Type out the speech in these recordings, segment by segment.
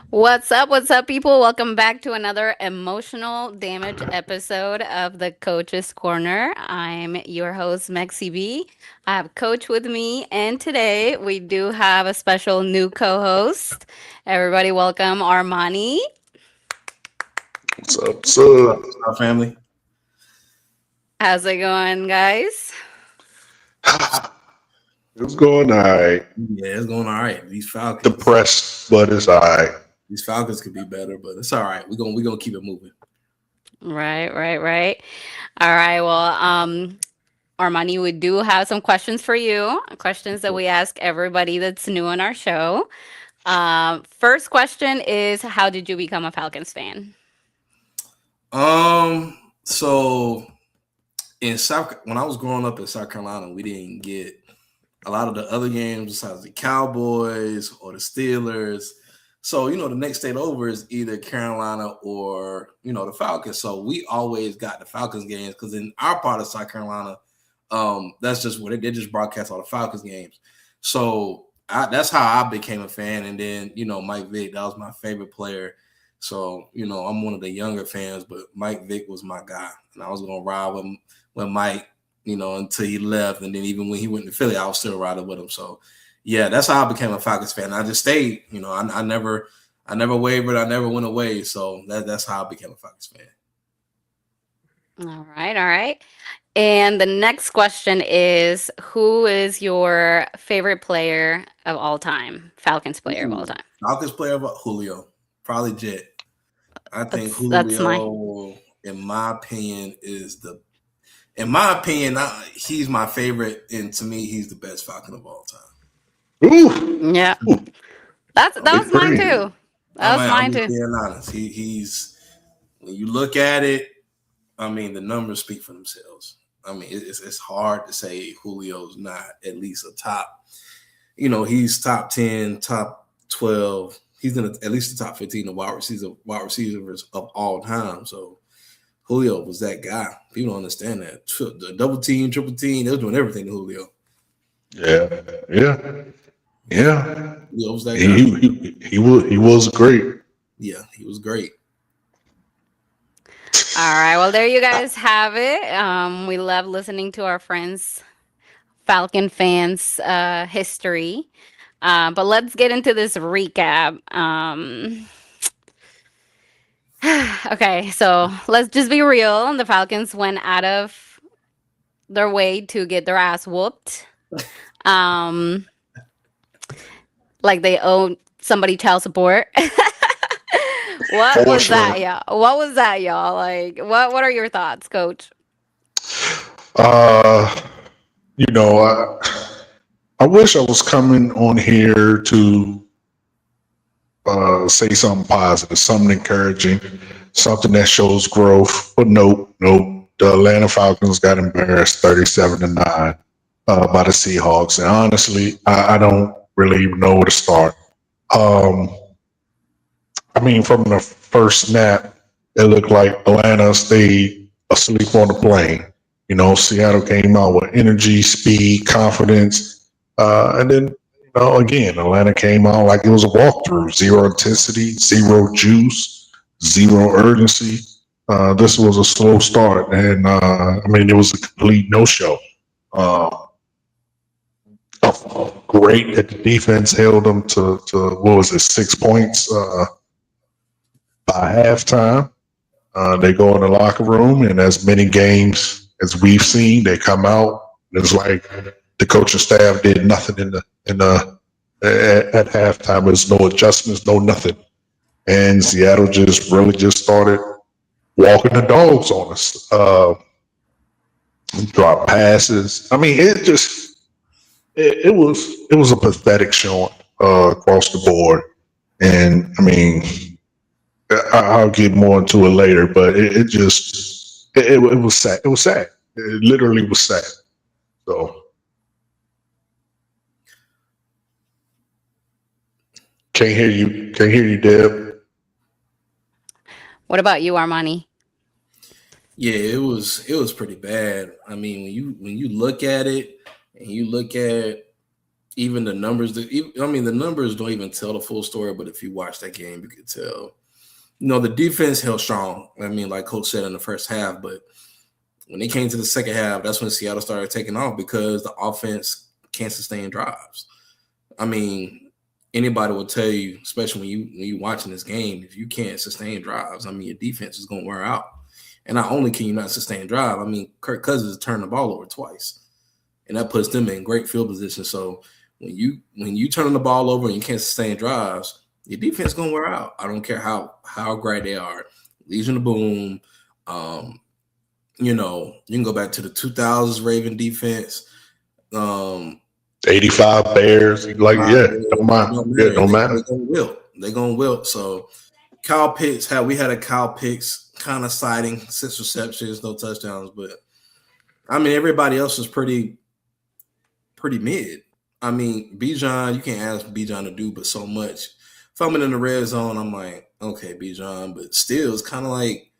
What's up, people? Welcome back to another emotional damage episode of the Coach's Corner. I'm your host, Mexi B. I have Coach with me, and today we do have a special new co host. Everybody, welcome Armani. What's up? What's What's up? up? What's up, family? How's it going, guys? It's going all right. Yeah, it's going all right. Depressed, but it's all right. These Falcons could be better, but it's all right. We're gonna keep it moving. Right. All right, Armani, we do have some questions for you, questions that we ask everybody that's new on our show. First question is, how did you become a Falcons fan? So in South when I was growing up in South Carolina, we didn't get a lot of the other games besides the Cowboys or the Steelers. So, the next state over is either Carolina or, the Falcons. So we always got the Falcons games because in our part of South Carolina, that's just where they just broadcast all the Falcons games. So that's how I became a fan. And then, Mike Vick, that was my favorite player. So, I'm one of the younger fans, but Mike Vick was my guy. And I was going to ride with Mike, until he left. And then even when he went to Philly, I was still riding with him. So, yeah, that's how I became a Falcons fan. I just stayed. I never wavered. I never went away. So that's how I became a Falcons fan. All right. And the next question is, who is your favorite player of all time? Falcons player of all Ooh, time. Falcons player, but Julio, probably Jet. I think That's my Julio, in my opinion, in my opinion, he's my favorite, and to me, he's the best Falcon of all time. Ooh, yeah. ooh, That big was mine three. too. That was I'm mine just too. being honest. He's when you look at it, I mean, the numbers speak for themselves. I mean, it's hard to say Julio's not at least a top. He's top 10, top 12. He's in at least the top 15 of wide receivers of all time. So Julio was that guy. People don't understand that. The double team, triple team, they was doing everything to Julio. Yeah, yeah, yeah. Julio was that guy. He was great. Yeah, he was great. All right. Well, there you guys have it. We love listening to our friends, Falcon fans' history. But let's get into this recap. Okay, so let's just be real. The Falcons went out of their way to get their ass whooped. Um, like they owe somebody child support. What For was sure. that, y'all? What was that, y'all? Like, what are your thoughts, Coach? Uh, you know, I wish I was coming on here to say something positive, something encouraging, something that shows growth. But nope. The Atlanta Falcons got embarrassed 37-9 by the Seahawks. And honestly, I don't really even know where to start. Um, I mean, from the first snap, it looked like Atlanta stayed asleep on the plane. Seattle came out with energy, speed, confidence. And then, again, Atlanta came out like it was a walkthrough, zero intensity, zero juice, zero urgency. This was a slow start. And, I mean, it was a complete no show. Uh, Great that the defense held them to what was it, 6 points by halftime. They go in the locker room, and as many games as we've seen, they come out. It's like the coaching staff did nothing at halftime. There's no adjustments, no nothing, and Seattle just started walking the dogs on us. Drop passes. I mean, it was a pathetic showing across the board, and I mean, I'll get more into it later, but it was sad. It was sad. It literally was sad. So can't hear you, Deb. What about you, Armani? Yeah, it was pretty bad. I mean, when you look at it and you look at even the numbers, the numbers don't even tell the full story. But if you watch that game, you can tell. The defense held strong. I mean, like Coach said in the first half, but when they came to the second half, that's when Seattle started taking off because the offense can't sustain drives. I mean, anybody will tell you, especially when you watching this game, if you can't sustain drives, I mean, your defense is going to wear out. And not only can you not sustain drive, I mean, Kirk Cousins turned the ball over twice, and that puts them in great field position. So when you turn the ball over and you can't sustain drives, your defense is going to wear out. I don't care how great they are. Legion of Boom. You can go back to the 2000s Raven defense. 85 Bears. Like, don't mind. Don't matter. They're going to wilt. So Kyle Pitts, we had a Kyle Pitts kind of sighting, 6 receptions, no touchdowns. But, I mean, everybody else is pretty mid. I mean, Bijan, you can't ask Bijan to do but so much. If I'm in the red zone, I'm like, okay, Bijan. But still, it's kind of like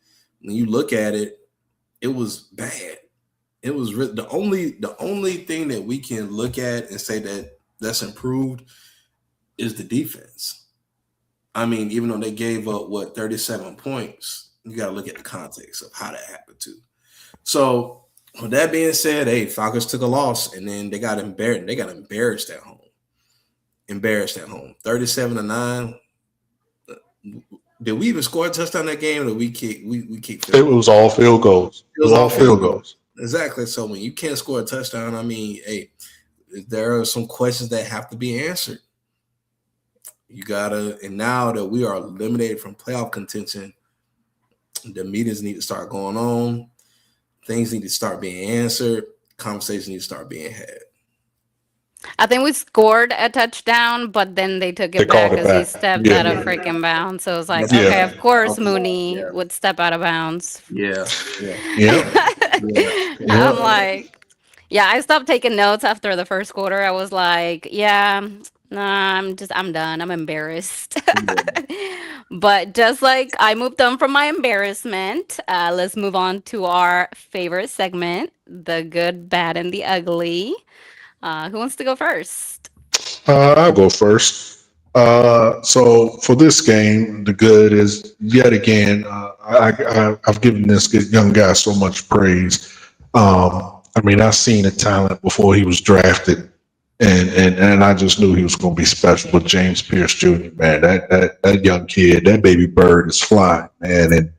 when you look at it, it was bad. It was the only thing that we can look at and say that's improved is the defense. I mean, even though they gave up 37 points, you got to look at the context of how that happened too. So with that being said, hey, Falcons took a loss and then they got embarrassed. They got embarrassed at home. 37-9. Did we even score a touchdown that game, or did we kick? We kicked. It was all field goals. It was all field goals. Exactly. So when you can't score a touchdown, I mean, hey, there are some questions that have to be answered. You gotta, and now that we are eliminated from playoff contention, the meetings need to start going on. Things need to start being answered. Conversations need to start being had. I think we scored a touchdown, but then they took it back because he stepped out of freaking bounds. So it was like, okay, of course Mooney would step out of bounds. Yeah. I'm like, I stopped taking notes after the first quarter. I was like, I'm done. I'm embarrassed. But just like I moved on from my embarrassment, let's move on to our favorite segment, the good, bad, and the ugly. Who wants to go first? I'll go first. So for this game, the good is yet again. I've given this young guy so much praise. I mean, I've seen the talent before he was drafted, and I just knew he was going to be special. But James Pierce Jr., man, that young kid, that baby bird is flying, man, and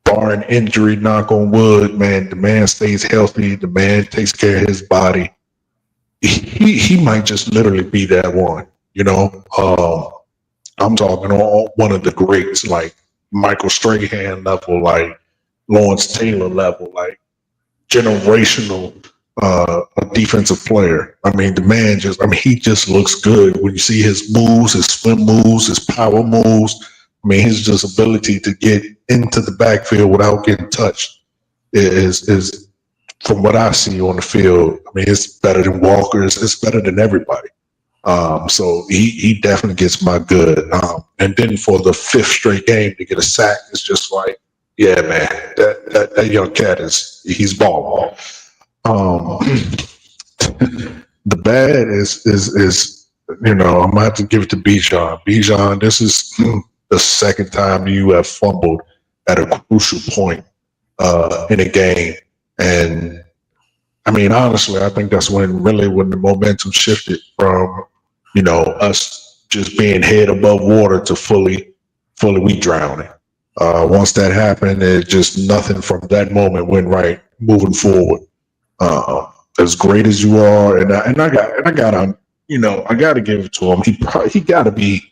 barring injury, knock on wood, man, the man stays healthy. The man takes care of his body. He might just literally be that one. I'm talking on one of the greats, like Michael Strahan level, like Lawrence Taylor level, like generational defensive player. I mean, the man he just looks good when you see his moves, his swim moves, his power moves. I mean, his just ability to get into the backfield without getting touched is from what I see on the field. I mean, it's better than Walker's. It's better than everybody. So he definitely gets my good. And then for the 5th straight game to get a sack, it's just like, yeah, man, that young cat he's balling. The bad is I'm gonna have to give it to Bijan. Bijan, this is the second time you have fumbled at a crucial point in a game. And I mean, honestly, I think that's when the momentum shifted from, us just being head above water to fully we drowning. Once that happened, it just nothing from that moment went right moving forward. As great as you are, I gotta give it to him. He gotta be,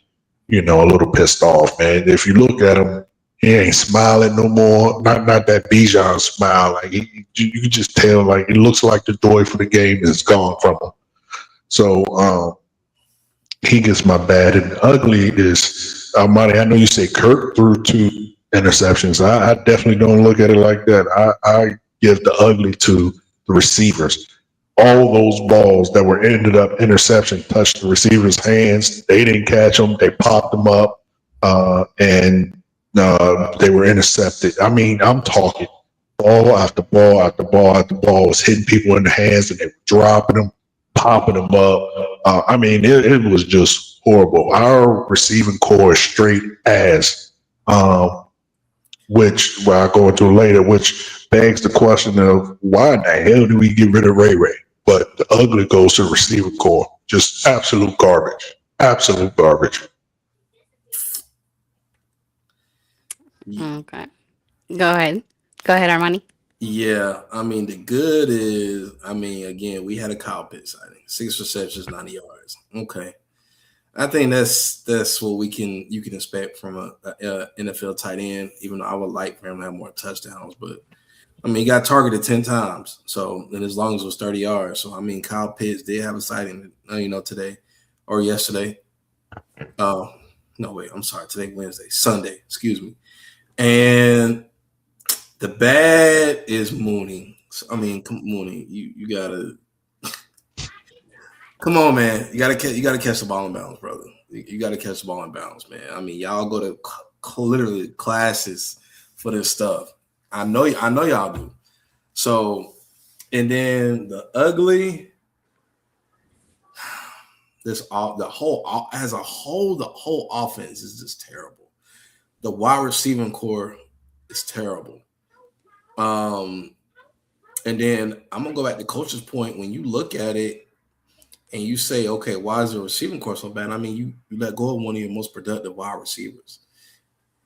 a little pissed off, man. If you look at him, he ain't smiling no more. Not that Bijan smile. Like you can just tell, like it looks like the joy for the game is gone from him. So he gets my bad. And ugly is Monty. I know you say Kirk threw 2 interceptions. I definitely don't look at it like that. I give the ugly to the receivers. All those balls that were ended up interception touched the receivers' hands. They didn't catch them. They popped them up, and they were intercepted. I mean, I'm talking ball after ball after ball after ball was hitting people in the hands, and they were dropping them, popping them up. I mean, it was just horrible. Our receiving core is straight ass, which I'll go into later, which begs the question of why in the hell do we get rid of Ray Ray? But the ugly goes to the receiving core. Just absolute garbage. Absolute garbage. Okay. Go ahead. Go ahead, Armani. Yeah, I mean the good is, I mean, again, we had a Kyle Pitts sighting, 6 receptions, 90 yards. Okay, I think that's what you can expect from a NFL tight end. Even though I would like for him to have more touchdowns, but I mean, he got targeted 10 times, so and as long as it was 30 yards. So I mean, Kyle Pitts did have a sighting, today or yesterday. Oh no, wait, I'm sorry, today Sunday, excuse me, and. The bad is Mooney. I mean, Mooney, you gotta come on, man. You gotta catch the ball in bounds, brother. You gotta catch the ball in bounds, man. I mean, y'all go to literally classes for this stuff. I know y'all do. So, and then the ugly. The whole offense is just terrible. The wide receiving core is terrible. And then I'm gonna go back to Coach's point. When you look at it and you say, okay, why is the receiving core so bad? I mean, you let go of one of your most productive wide receivers,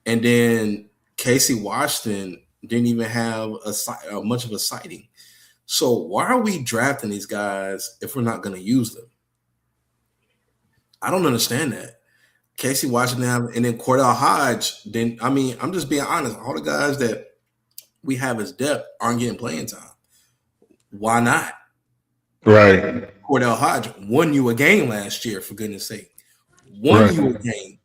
and then Casey Washington didn't even have much of a sighting. So why are we drafting these guys if we're not going to use them? I don't understand that. Casey Washington and then Cordell Hodge. Then I mean, I'm just being honest. All the guys that we have as depth aren't getting playing time. Why not? Right. Cordell Hodge won you a game last year, for goodness sake. Won you a game.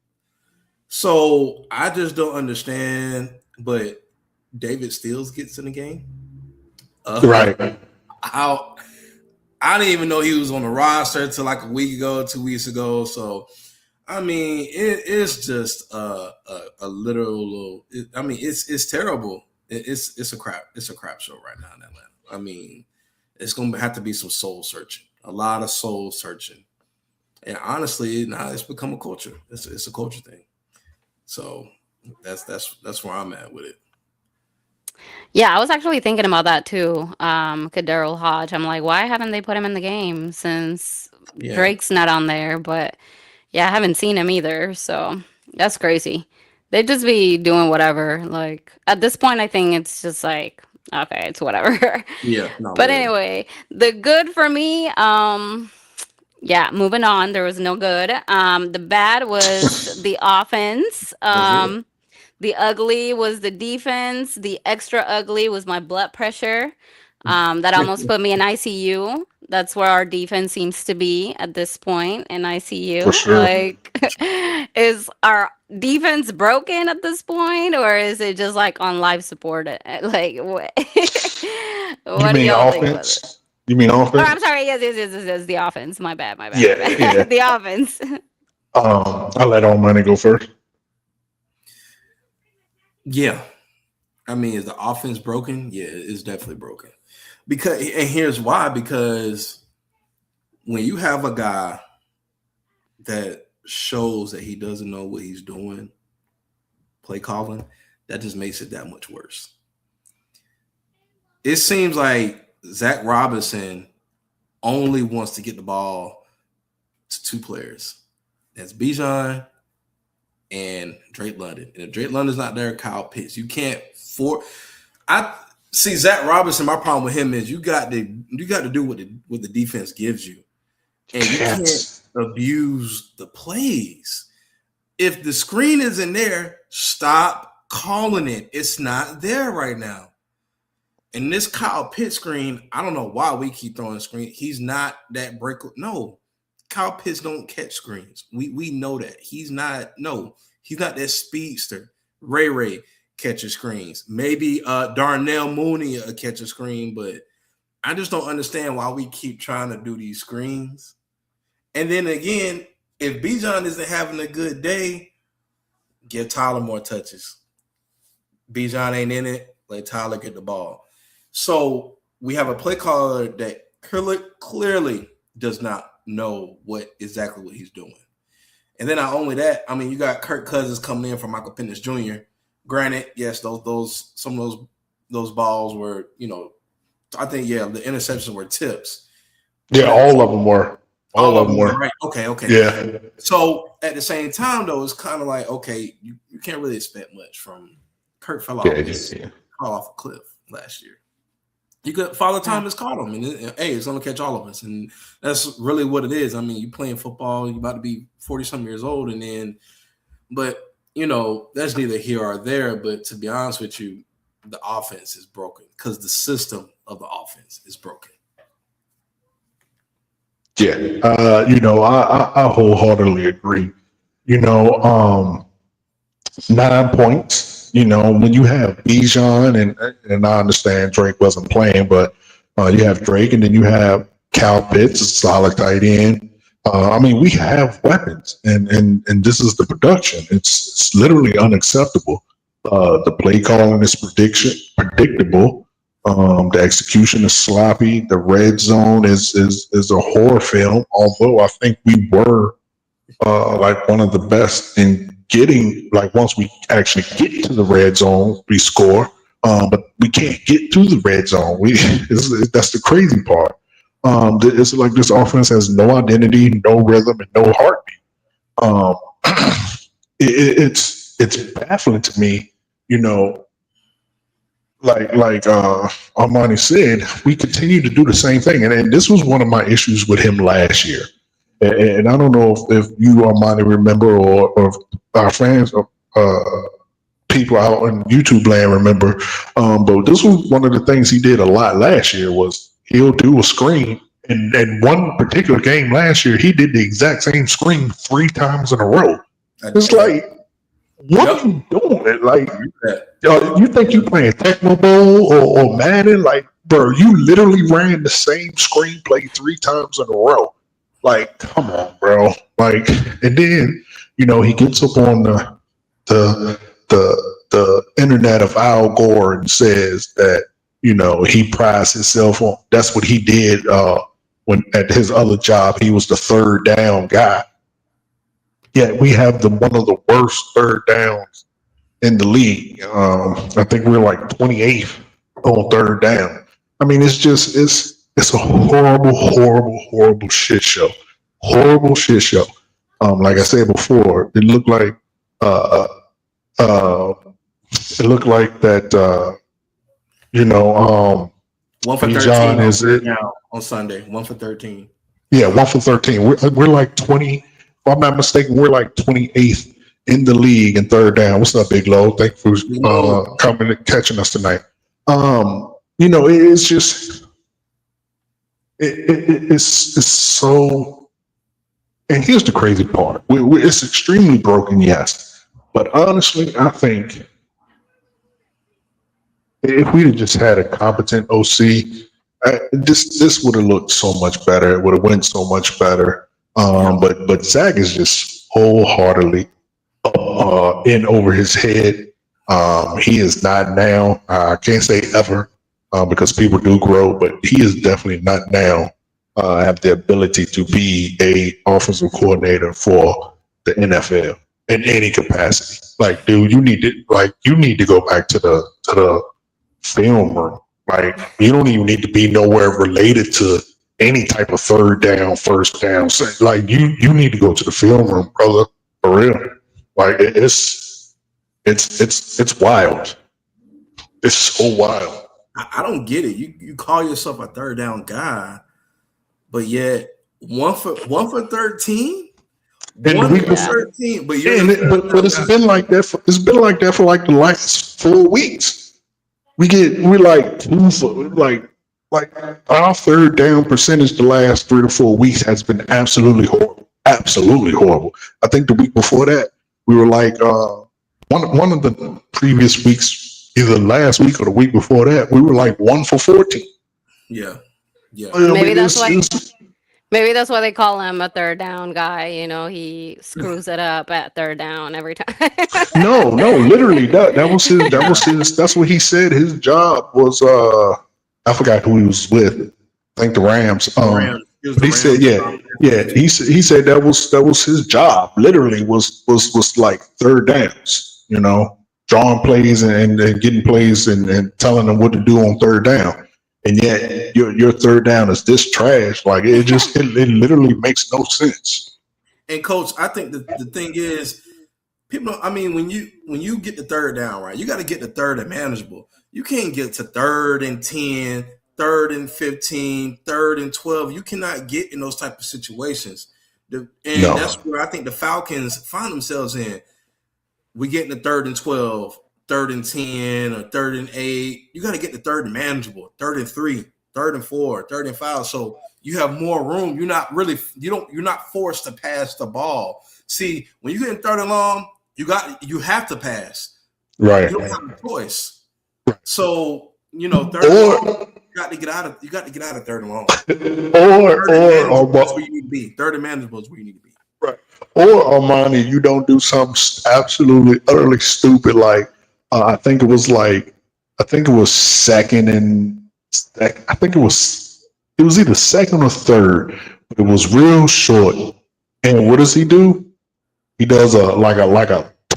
So I just don't understand. But David Stills gets in the game. Right. I didn't even know he was on the roster until like a week ago, 2 weeks ago. So I mean, it's just a literal. It's terrible. It's a crap show right now in Atlanta. I mean, it's going to have to be some soul searching, a lot of soul searching, and honestly, now it's become a culture. It's a culture thing. So that's where I'm at with it. Yeah, I was actually thinking about that too. Kaderl Hodge. I'm like, why haven't they put him in the game since Drake's not on there? But yeah, I haven't seen him either. So that's crazy. They just be doing whatever. Like at this point, I think it's just like, okay, it's whatever. Yeah. No, but anyway, the good for me, yeah, moving on. There was no good. The bad was the offense. The ugly was the defense. The extra ugly was my blood pressure. That almost put me in ICU. That's where our defense seems to be at this point in ICU. For sure. Like, is our defense broken at this point, or is it just like on life support? Like, what? What do y'all think about it? You mean offense? Oh, I'm sorry. Yes. The offense. My bad. Yeah. The offense. I'll let Money go first. Yeah. I mean, is the offense broken? Yeah, it's definitely broken. And here's why, because when you have a guy that shows that he doesn't know what he's doing, play calling, that just makes it that much worse. It seems like Zach Robinson only wants to get the ball to two players. That's Bijan and Drake London. And if Drake London's not there, Kyle Pitts. You can't I see Zach Robinson. My problem with him is you got to do what the defense gives you, and you can't abuse the plays. If the screen isn't there, stop calling it. It's not there right now. And this Kyle Pitts screen, I don't know why we keep throwing screen. He's not that breaker. No, Kyle Pitts don't catch screens. We know that. He's not that speedster. Ray catches screens. Maybe Darnell Mooney catch a screen, but I just don't understand why we keep trying to do these screens. And then again, if Bijan isn't having a good day, give Tyler more touches. Bijan ain't in it, let Tyler get the ball. So we have a play caller that clearly does not know exactly what he's doing. And then not only that, I mean, you got Kirk Cousins coming in for Michael Penix Jr. Granted, yes, some of those balls were, I think the interceptions were tips. Yeah, all of them were. All of them were. Right. Okay. Yeah. So at the same time, though, it's kind of like, okay, you can't really expect much from Kirk. Fell off a cliff last year. You could Father Time has caught him, and it's going to catch all of us, and that's really what it is. I mean, you playing football, you about to be 40-something years old, but that's neither here or there. But to be honest with you, the offense is broken because the system of the offense is broken. Yeah, I wholeheartedly agree. 9 points. When you have Bijan and I understand Drake wasn't playing, but you have Drake, and then you have Cal Pitts, a solid tight end. We have weapons, and this is the production. It's literally unacceptable. The play calling is predictable. The execution is sloppy. The red zone is a horror film. Although I think we were like one of the best in getting, like, once we actually get to the red zone, we score. But we can't get to the red zone. That's the crazy part. It's like this offense has no identity, no rhythm, and no heartbeat. It's baffling to me. Like Armani said, we continue to do the same thing, and this was one of my issues with him last year. And I don't know if you, Armani, remember, or if our fans, people out in YouTube land remember. But this was one of the things he did a lot last year. Was he'll do a screen, and one particular game last year, he did the exact same screen 3 times in a row. It's like, what are you doing? Like, you think you playing Tecmo Bowl or Madden? Like, bro, you literally ran the same screenplay 3 times in a row. Like, come on, bro. Like, and then he gets up on the internet of Al Gore and says that he prides himself on. That's what he did when at his other job he was the third down guy. Yet we have one of the worst third downs in the league. I think we're like 28th on third down. I mean, it's a horrible shit show. Horrible shit show. Like I said before, it looked like that. 1 for 13 is it now on Sunday? 1 for 13. Yeah, 1 for 13. We're like 20. If I'm not mistaken, we're like 28th in the league in third down. What's up, Big Low? Thank you for coming and catching us tonight. It's just it's so. And here's the crazy part: it's extremely broken, yes, but honestly, I think if we'd have just had a competent OC, this would have looked so much better. It would have went so much better. But Zach is just wholeheartedly in over his head. He is not now. I can't say ever because people do grow, but he is definitely not now have the ability to be a offensive coordinator for the NFL in any capacity. Like, dude, you need to go back to the film room. Like, you don't even need to be nowhere related to any type of third down, first down. Like, you need to go to the film room, brother, for real. Like, it's wild. It's so wild. I don't get it. You call yourself a third down guy, but yet 1 for 13. But it's been like that for like the last 4 weeks. We're like 2 for like our third down percentage the last 3 to 4 weeks has been absolutely horrible. Absolutely horrible. I think the week before that we were like one of the previous weeks, either last week or the week before that, we were like 1 for 14. Yeah. Maybe that's why they call him a third down guy. He screws it up at third down every time. No, literally that was his. That's what he said. His job was. I forgot who he was with. I think the Rams. He was But the he said, Rams. yeah. He said that was his job. Literally was like third downs. Drawing plays and getting plays and telling them what to do on third down. And yet your third down is this trash. Like it literally makes no sense. And coach, I think the thing is, people. I mean, when you get the third down, right, you got to get the third and manageable. You can't get to third and 10, third and 15, third and 12. You cannot get in those type of situations. And that's No. where I think the Falcons find themselves in. We get in the third and 12, third and 10, or third and 8. You got to get the third and manageable, third and 3, third and 4, third and 5. So you have more room. You're not forced to pass the ball. See, when you get in third and long, you have to pass. Right. You don't have a choice. So, third and long, Or you got to get out of third and long. or Third and or manageable is where you need to be. Third and manageable is where you need to be. right. Or Armani, you don't do something absolutely utterly stupid like I think it was second and I think it was either second or third, but it was real short. And what does he do? He does a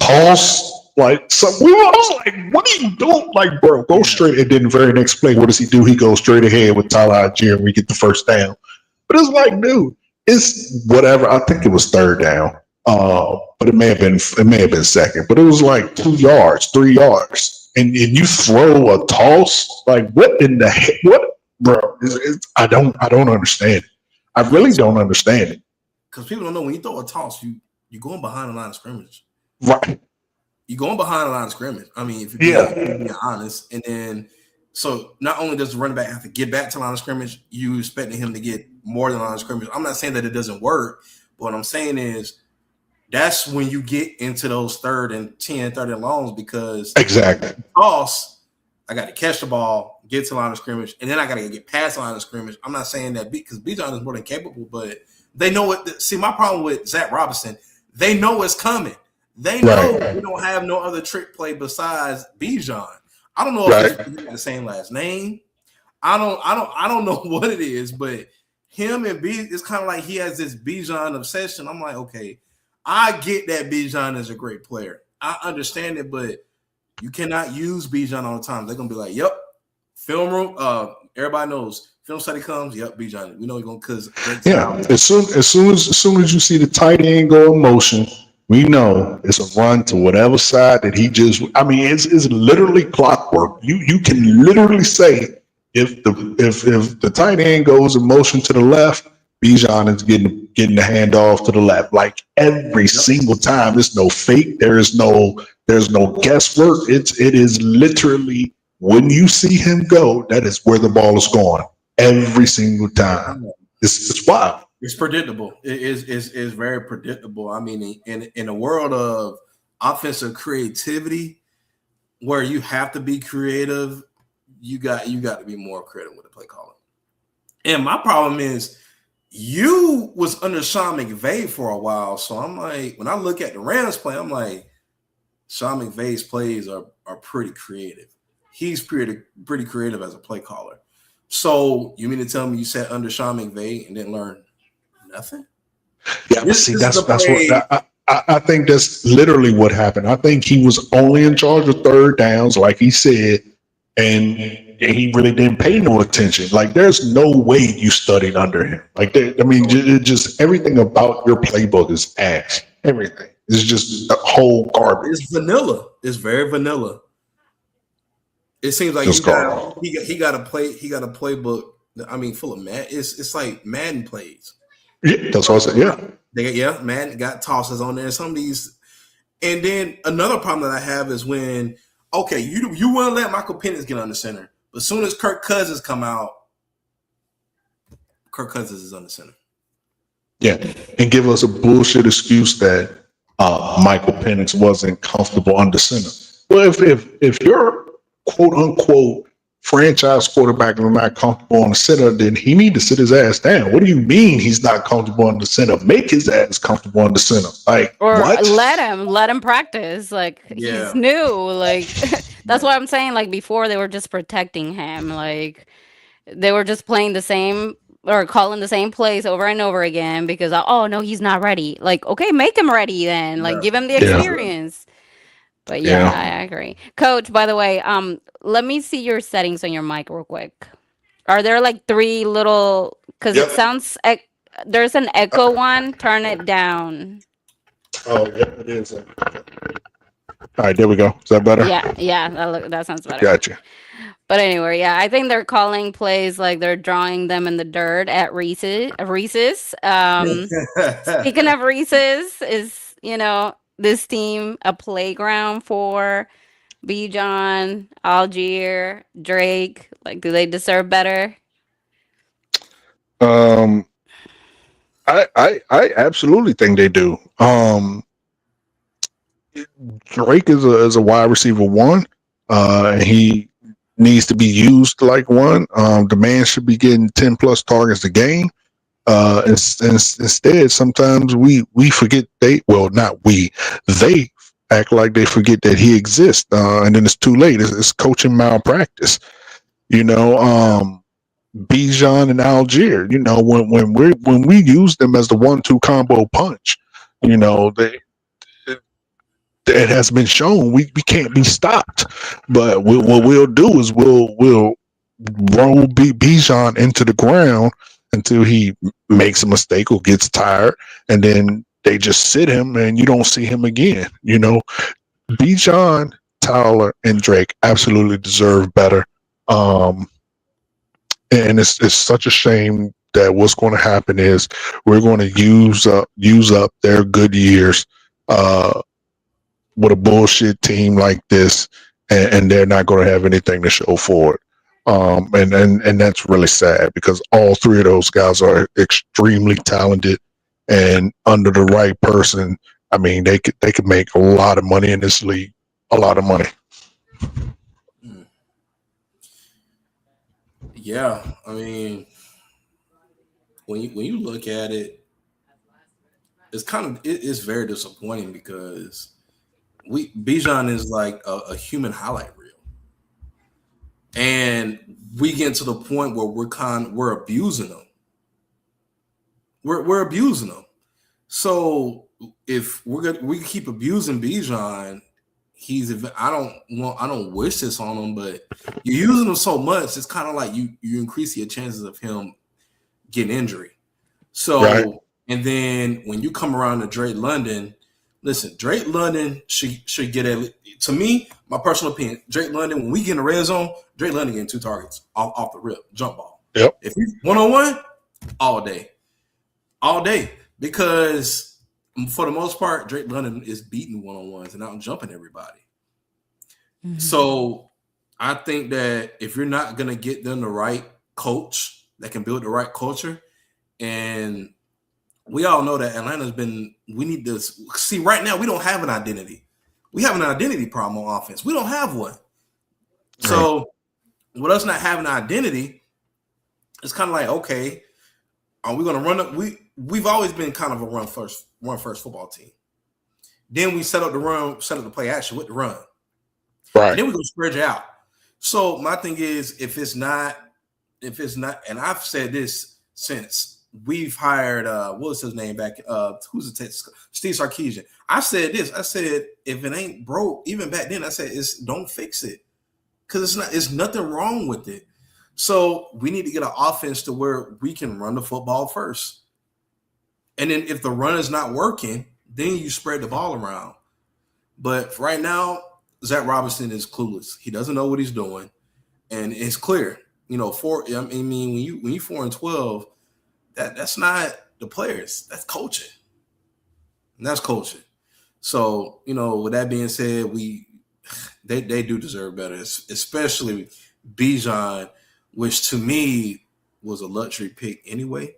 toss, like something. I was like, "What are you doing?" Like, bro, go straight. And then the very next play, what does he do? He goes straight ahead with Tyler Algier, and we get the first down. But it's like, dude, it's whatever. I think it was third down, but it may have been second. But it was like 2 yards, 3 yards, and you throw a toss. Like, what in the heck? What, bro? I don't understand it. I really don't understand it. Because people don't know when you throw a toss, you're going behind the line of scrimmage. Right. You're going behind the line of scrimmage. I mean, if Yeah. you're being honest, and then so not only does the running back have to get back to line of scrimmage, you expecting him to get more than line of scrimmage. I'm not saying that it doesn't work, but what I'm saying is that's when you get into those third and 10, third and longs because Exactly. toss, I got to catch the ball, get to line of scrimmage, and then I got to get past the line of scrimmage. I'm not saying that because Bijan is more than capable, but they know it. See, my problem with Zach Robinson, they know it's coming. They know we don't have no other trick play besides Bijan. I don't know if it's the same last name. I don't know what it is, but him and B, it's kind of like he has this Bijan obsession. I'm like, okay, I get that Bijan is a great player. I understand it, but you cannot use Bijan all the time. They're gonna be like, "Yep, film room. Everybody knows film study comes. Yep, Bijan. We know you're gonna because As soon as you see the tight end go in motion, we know it's a run to whatever side that he just. I mean, it's literally clockwork. You can literally say if the tight end goes in motion to the left, Bijan is getting the handoff to the left. Like every single time, there's no fake. There's no guesswork. It is literally when you see him go, that is where the ball is going every single time. It's wild. It's predictable. It is very predictable. I mean, in a world of offensive creativity, where you have to be creative, you got to be more creative with the play calling. And my problem is, you was under Sean McVay for a while, so I'm like, when I look at the Rams play, I'm like, Sean McVay's plays are pretty creative. He's pretty creative as a play caller. So you mean to tell me you sat under Sean McVay and didn't learn nothing? Yeah, that's what I think that's literally what happened. I think he was only in charge of third downs, like he said, and he really didn't pay no attention. Like, there's no way you studied under him. Like, just everything about your playbook is ass. Everything is just a whole garbage. It's vanilla. It's very vanilla. It seems like he got a playbook. I mean, full of Madden. It's like Madden plays. Yeah, that's what I said. Yeah, Madden got tosses on there. Some of these, and then another problem that I have is when you want to let Michael Penix get under center, but as soon as Kirk Cousins come out, Kirk Cousins is under center. Yeah, and give us a bullshit excuse that Michael Penix wasn't comfortable under center. Well, if you're quote unquote franchise quarterback and not comfortable on the center, then he need to sit his ass down. What do you mean he's not comfortable on the center? Make his ass comfortable on the center. Like, or what? let him practice. Like, he's new. Like, that's what I'm saying. Like, before they were just protecting him. Like, they were just playing the same or calling the same plays over and over again because oh no, he's not ready. Like, okay, make him ready then. Like, Yeah. give him the Yeah. experience. But yeah, Yeah. I agree. Coach, by the way, let me see your settings on your mic real quick. Are there like three little? Because it Yep. sounds there's an echo one. Turn it down. Oh, yeah, it is. All right, there we go. Is that better? Yeah, yeah, that sounds better. Gotcha. But anyway, yeah, I think they're calling plays like they're drawing them in the dirt at Reese's. Reese's. Speaking of Reese's, is this team a playground for Bijan, Algier, Drake? Like, do they deserve better? Um, I absolutely think they do. Drake is a wide receiver one. And he needs to be used like one. The man should be getting 10 plus targets a game. Instead, sometimes we forget not we, they act like they forget that he exists. And then it's too late. It's coaching malpractice. You know, Bijan and Algier. You know, when we use them as the 1-2 combo punch, you know, it has been shown we can't be stopped. But what we'll do is we'll roll Bijan into the ground until he makes a mistake or gets tired, and then they just sit him and you don't see him again. You know, Bijan, Tyler, and Drake absolutely deserve better. And it's such a shame that what's going to happen is we're going to use up their good years with a bullshit team like this, and they're not going to have anything to show for it. And that's really sad because all three of those guys are extremely talented, and under the right person, I mean, they could make a lot of money in this league, a lot of money. Yeah, I mean, when you look at it, it's very disappointing because Bijan is like a human highlight reel, and we get to the point where we're abusing them. We're abusing them. So if we keep abusing Bijan, I don't wish this on him, but you're using him so much, it's kind of like you increase your chances of him getting injury. So right. And then when you come around to Drake London, listen, Drake London should get to me, my personal opinion, Drake London, when we get in the red zone, Drake London getting 2 targets off the rip, jump ball. Yep. If he's 1-on-1, all day. Because for the most part, Drake London is beating 1-on-1s and out jumping everybody. Mm-hmm. So I think that if you're not going to get them the right coach that can build the right culture, and we all know that we need to see right now, we don't have an identity. We have an identity problem on offense. We don't have one. So with us not having an identity, it's kind of like, okay, are we going to run up? We've always been kind of a run first football team. Then we set up the play action with the run. Right. And then we're going to spread you out. So my thing is, if it's not, and I've said this since we've hired, what was his name back? Who's the Steve Sarkisian. I said this. I said, if it ain't broke, even back then, I said, don't fix it. Because it's nothing wrong with it. So we need to get an offense to where we can run the football first. And then if the run is not working, then you spread the ball around. But right now, Zach Robinson is clueless. He doesn't know what he's doing. And it's clear, when you 4-12, that's not the players. That's coaching. And that's coaching. So, with that being said, they do deserve better, especially Bijan, which to me was a luxury pick anyway.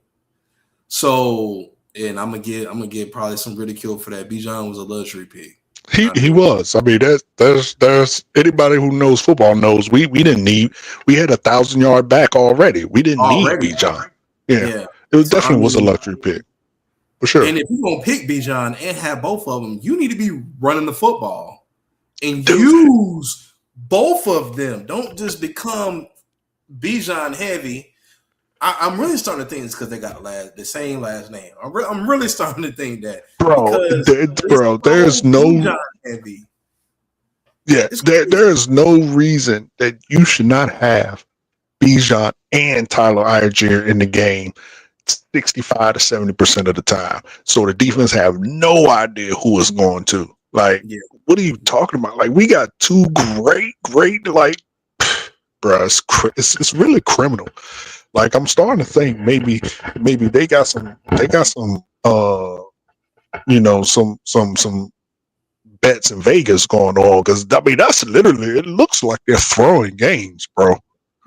So, and I'm gonna get probably some ridicule for that. Bijan was a luxury pick. He was. I mean, there's anybody who knows football knows we had 1,000-yard back already. We didn't need Bijan. Yeah. It definitely was a luxury pick. For sure. And if you're gonna pick Bijan and have both of them, you need to be running the football and use both of them. Don't just become Bijan heavy. I'm really starting to think it's because they got the same last name. I'm really starting to think that bro. because it's Bro, so there's no Bijan heavy. yeah. It's There crazy. is no reason that you should not have Bijan and Tyler Algier in the game 65 to 70% of the time. So the defense have no idea who it's going to. Like, Yeah. what are you talking about? Like, we got two great, like, bruh, it's really criminal. Like, I'm starting to think maybe they got some some bets in Vegas going on, because I mean that's literally, it looks like they're throwing games, bro.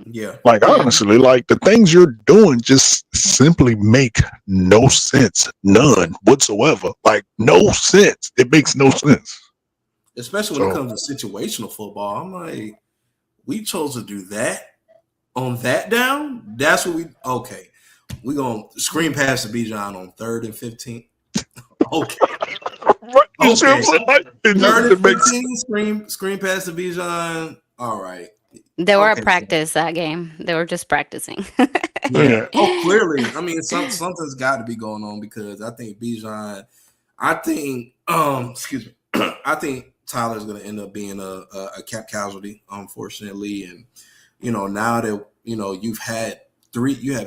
Yeah. Like, Mm. honestly, like the things you're doing just simply make no sense, none whatsoever. Like, no sense. It makes no sense. Especially when it So comes to situational football. I'm like, we chose to do that on that down. That's what we okay. We gonna screen pass to Bijan on 3rd and 15. Okay. you see what I'm Okay. saying? Like, it just 3rd it and makes 15, screen pass to Bijan. All right. They were at Okay. So practice that game. They were just practicing. yeah. yeah. Oh, clearly. I mean, something's got to be going on because I think Bijan. I think. Excuse me. I think Tyler's going to end up being a cap casualty, unfortunately. And now that you had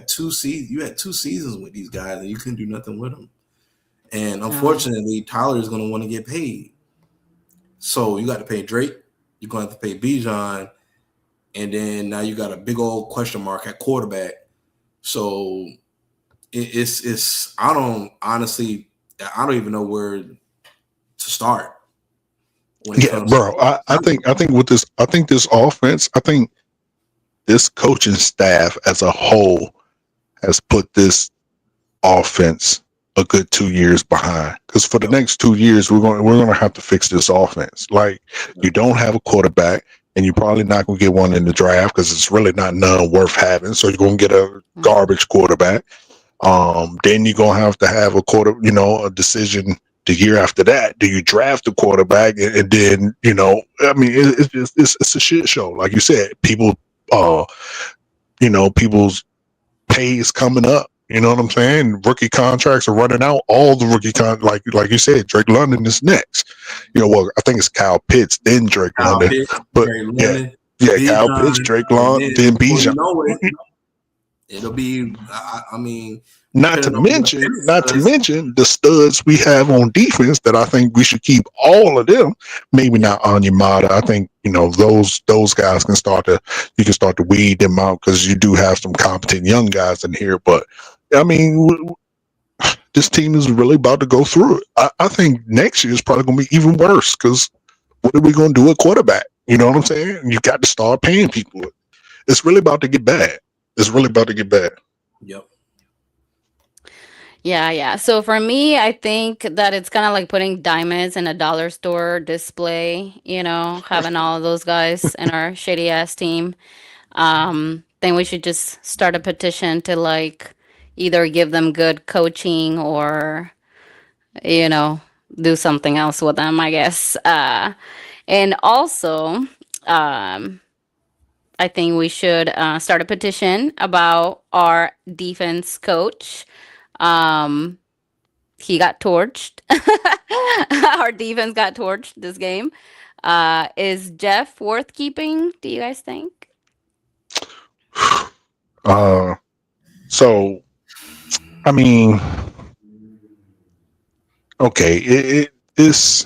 2 seasons with these guys, and you couldn't do nothing with them. And No. unfortunately, Tyler is going to want to get paid. So you got to pay Drake. You're going to have to pay Bijan. And then now you got a big old question mark at quarterback. So it's I don't even know where to start when it Yeah, comes bro. I think with this, I think this offense, I think this coaching staff as a whole has put this offense a good 2 years behind. Because for the Yep. next 2 years, we're gonna have to fix this offense. Like, you don't have a quarterback, and you're probably not gonna get one in the draft because it's really not none worth having. So you're gonna get a Mm. garbage quarterback. Then you're gonna have a decision the year after that. Do you draft a quarterback, and then I mean, it's just it's a shit show. Like you said, uh, people's pay is coming up. You know what I'm saying? Rookie contracts are running out. All the like you said, Drake London is next. Well, I think it's Kyle Pitts, then Drake Kyle London. Pitts, But Jerry yeah, London, Kyle Pitts, Bijan, Drake and London, then then before you Bijan. know it, it'll be. I mean, Not to depending on who the mention, finish is. the studs we have on defense that I think we should keep all of them. Maybe Yeah. not Onyemata. I think those guys you can start to weed them out, because you do have some competent young guys in here. But I mean, this team is really about to go through it. I think next year is probably going to be even worse, because what are we going to do at quarterback? You know what I'm saying? You got to start paying people. It's really about to get bad. It's really about to get bad. Yep. Yeah, yeah. So for me, I think that it's kind of like putting diamonds in a dollar store display, having all of those guys in our shady ass team. Then we should just start a petition to like either give them good coaching or, you know, do something else with them, I guess. And also, um, I think we should start a petition about our defense coach. Um, he got torched. Our defense got torched this game. Is Jeff worth keeping? Do you guys think? Uh, so I mean, okay, it's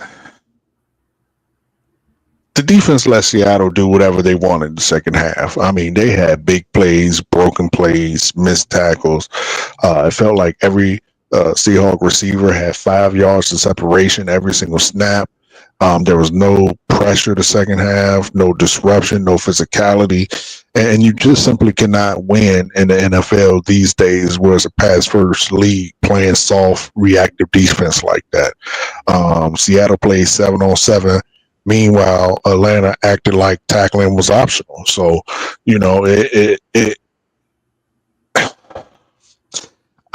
the defense let Seattle do whatever they wanted in the second half. I mean, they had big plays, broken plays, missed tackles. It felt like every Seahawk receiver had 5 yards of separation every single snap. There was no pressure the second half, no disruption, no physicality, and you just simply cannot win in the NFL these days, where it's a pass-first league, playing soft, reactive defense like that. Seattle played 7-on-7. Meanwhile, Atlanta acted like tackling was optional. So, I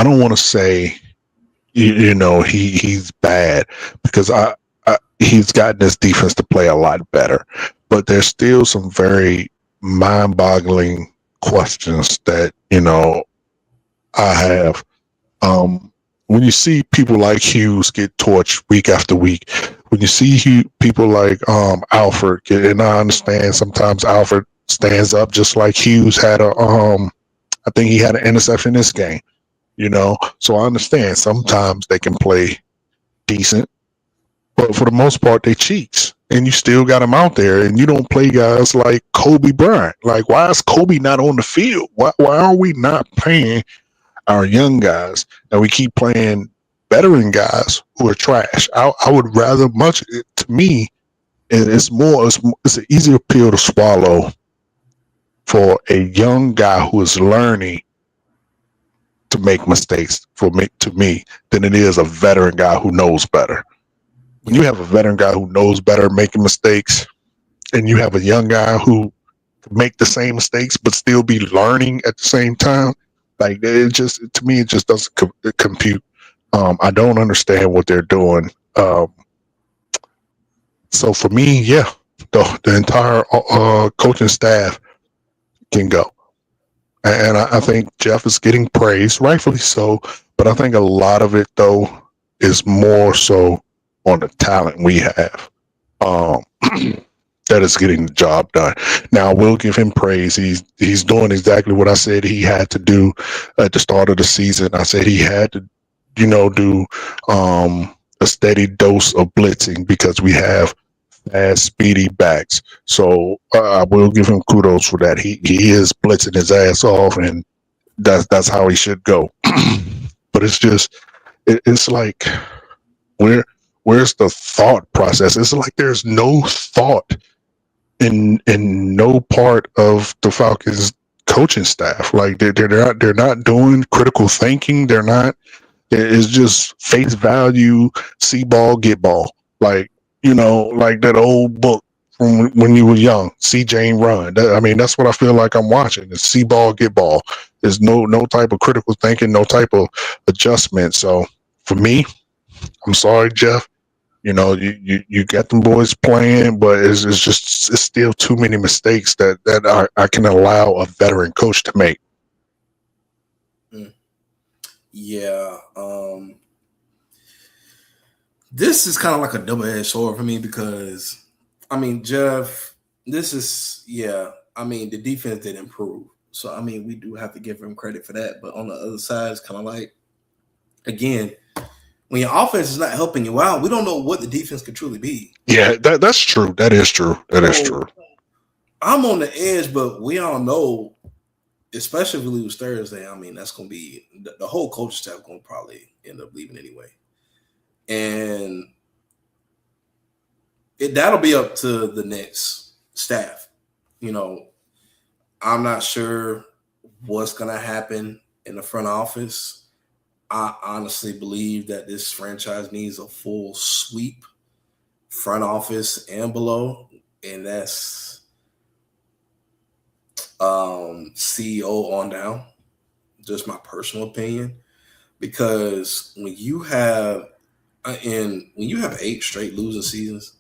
don't want to say, he's bad, because he's gotten this defense to play a lot better, but there's still some very mind-boggling questions that I have. When you see people like Hughes get torched week after week, when you see people like Alfred, and I understand sometimes Alfred stands up just like Hughes had I think he had an interception this game, so I understand sometimes they can play decent, but for the most part they cheats, and you still got them out there, and you don't play guys like Kobe Bryant. Like, why is Kobe not on the field? Why are we not playing our young guys, and we keep playing veteran guys who are trash? I would rather to me, it's an easier pill to swallow for a young guy who is learning to make mistakes to me than it is a veteran guy who knows better. When you have a veteran guy who knows better making mistakes, and you have a young guy who can make the same mistakes but still be learning at the same time, like, to me, it just doesn't compute. I don't understand what they're doing. So for me, yeah, the entire coaching staff can go. And I think Jeff is getting praise, rightfully so. But I think a lot of it, though, is more so on the talent we have that is getting the job done. Now, I will give him praise. He's doing exactly what I said he had to do at the start of the season. I said he had to, do a steady dose of blitzing because we have fast, speedy backs. So I will give him kudos for that. He is blitzing his ass off, and that's how he should go. But it's just it's like where's the thought process? It's like there's no thought in no part of the Falcons coaching staff. Like they're not doing critical thinking. They're not. It's just face value, see ball, get ball. Like, like that old book from when you were young, see Jane run. That's what I feel like I'm watching. It's see ball, get ball. There's no type of critical thinking, no type of adjustment. So for me, I'm sorry, Jeff. You got them boys playing, but it's still too many mistakes that I can allow a veteran coach to make. Yeah. This is kind of like a double-edged sword for me because, Jeff, the defense did improve. So, we do have to give him credit for that. But on the other side, it's kind of like, again, when your offense is not helping you out, we don't know what the defense could truly be. Yeah, that's true. That is true. Is true. I'm on the edge, but we all know, especially if we lose Thursday, that's going to be the whole coaching staff going to probably end up leaving anyway. And that'll be up to the next staff. I'm not sure what's going to happen in the front office. I honestly believe that this franchise needs a full sweep, front office and below, and that's CEO on down. Just my personal opinion, because when you have 8 straight losing seasons,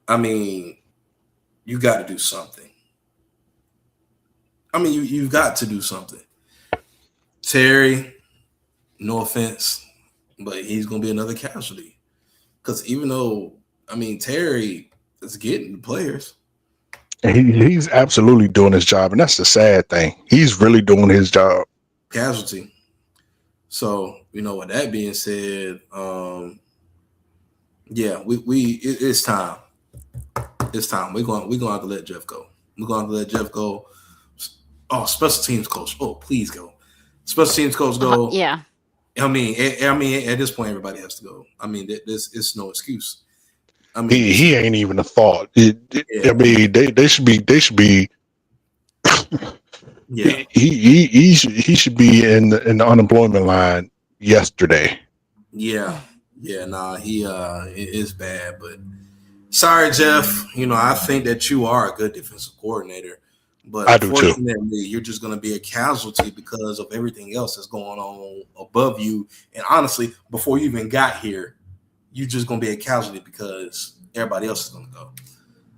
you got to do something. You've got to do something. Terry, no offense, but he's going to be another casualty. Because even though, Terry is getting the players. He's absolutely doing his job, and that's the sad thing. He's really doing his job. Casualty. So, with that being said, it's time. It's time. We're going to have to let Jeff go. We're going to have to let Jeff go. Oh, special teams coach. Oh, please go. Special teams coach go. Yeah. At this point, everybody has to go. It's no excuse. He ain't even a thought. They should be. Yeah. He should be in the unemployment line yesterday. Yeah. Yeah. Nah. He it is bad, but sorry, Jeff. I think that you are a good defensive coordinator. But I do too. You're just going to be a casualty because of everything else that's going on above you. And honestly, before you even got here, you're just going to be a casualty because everybody else is going to go.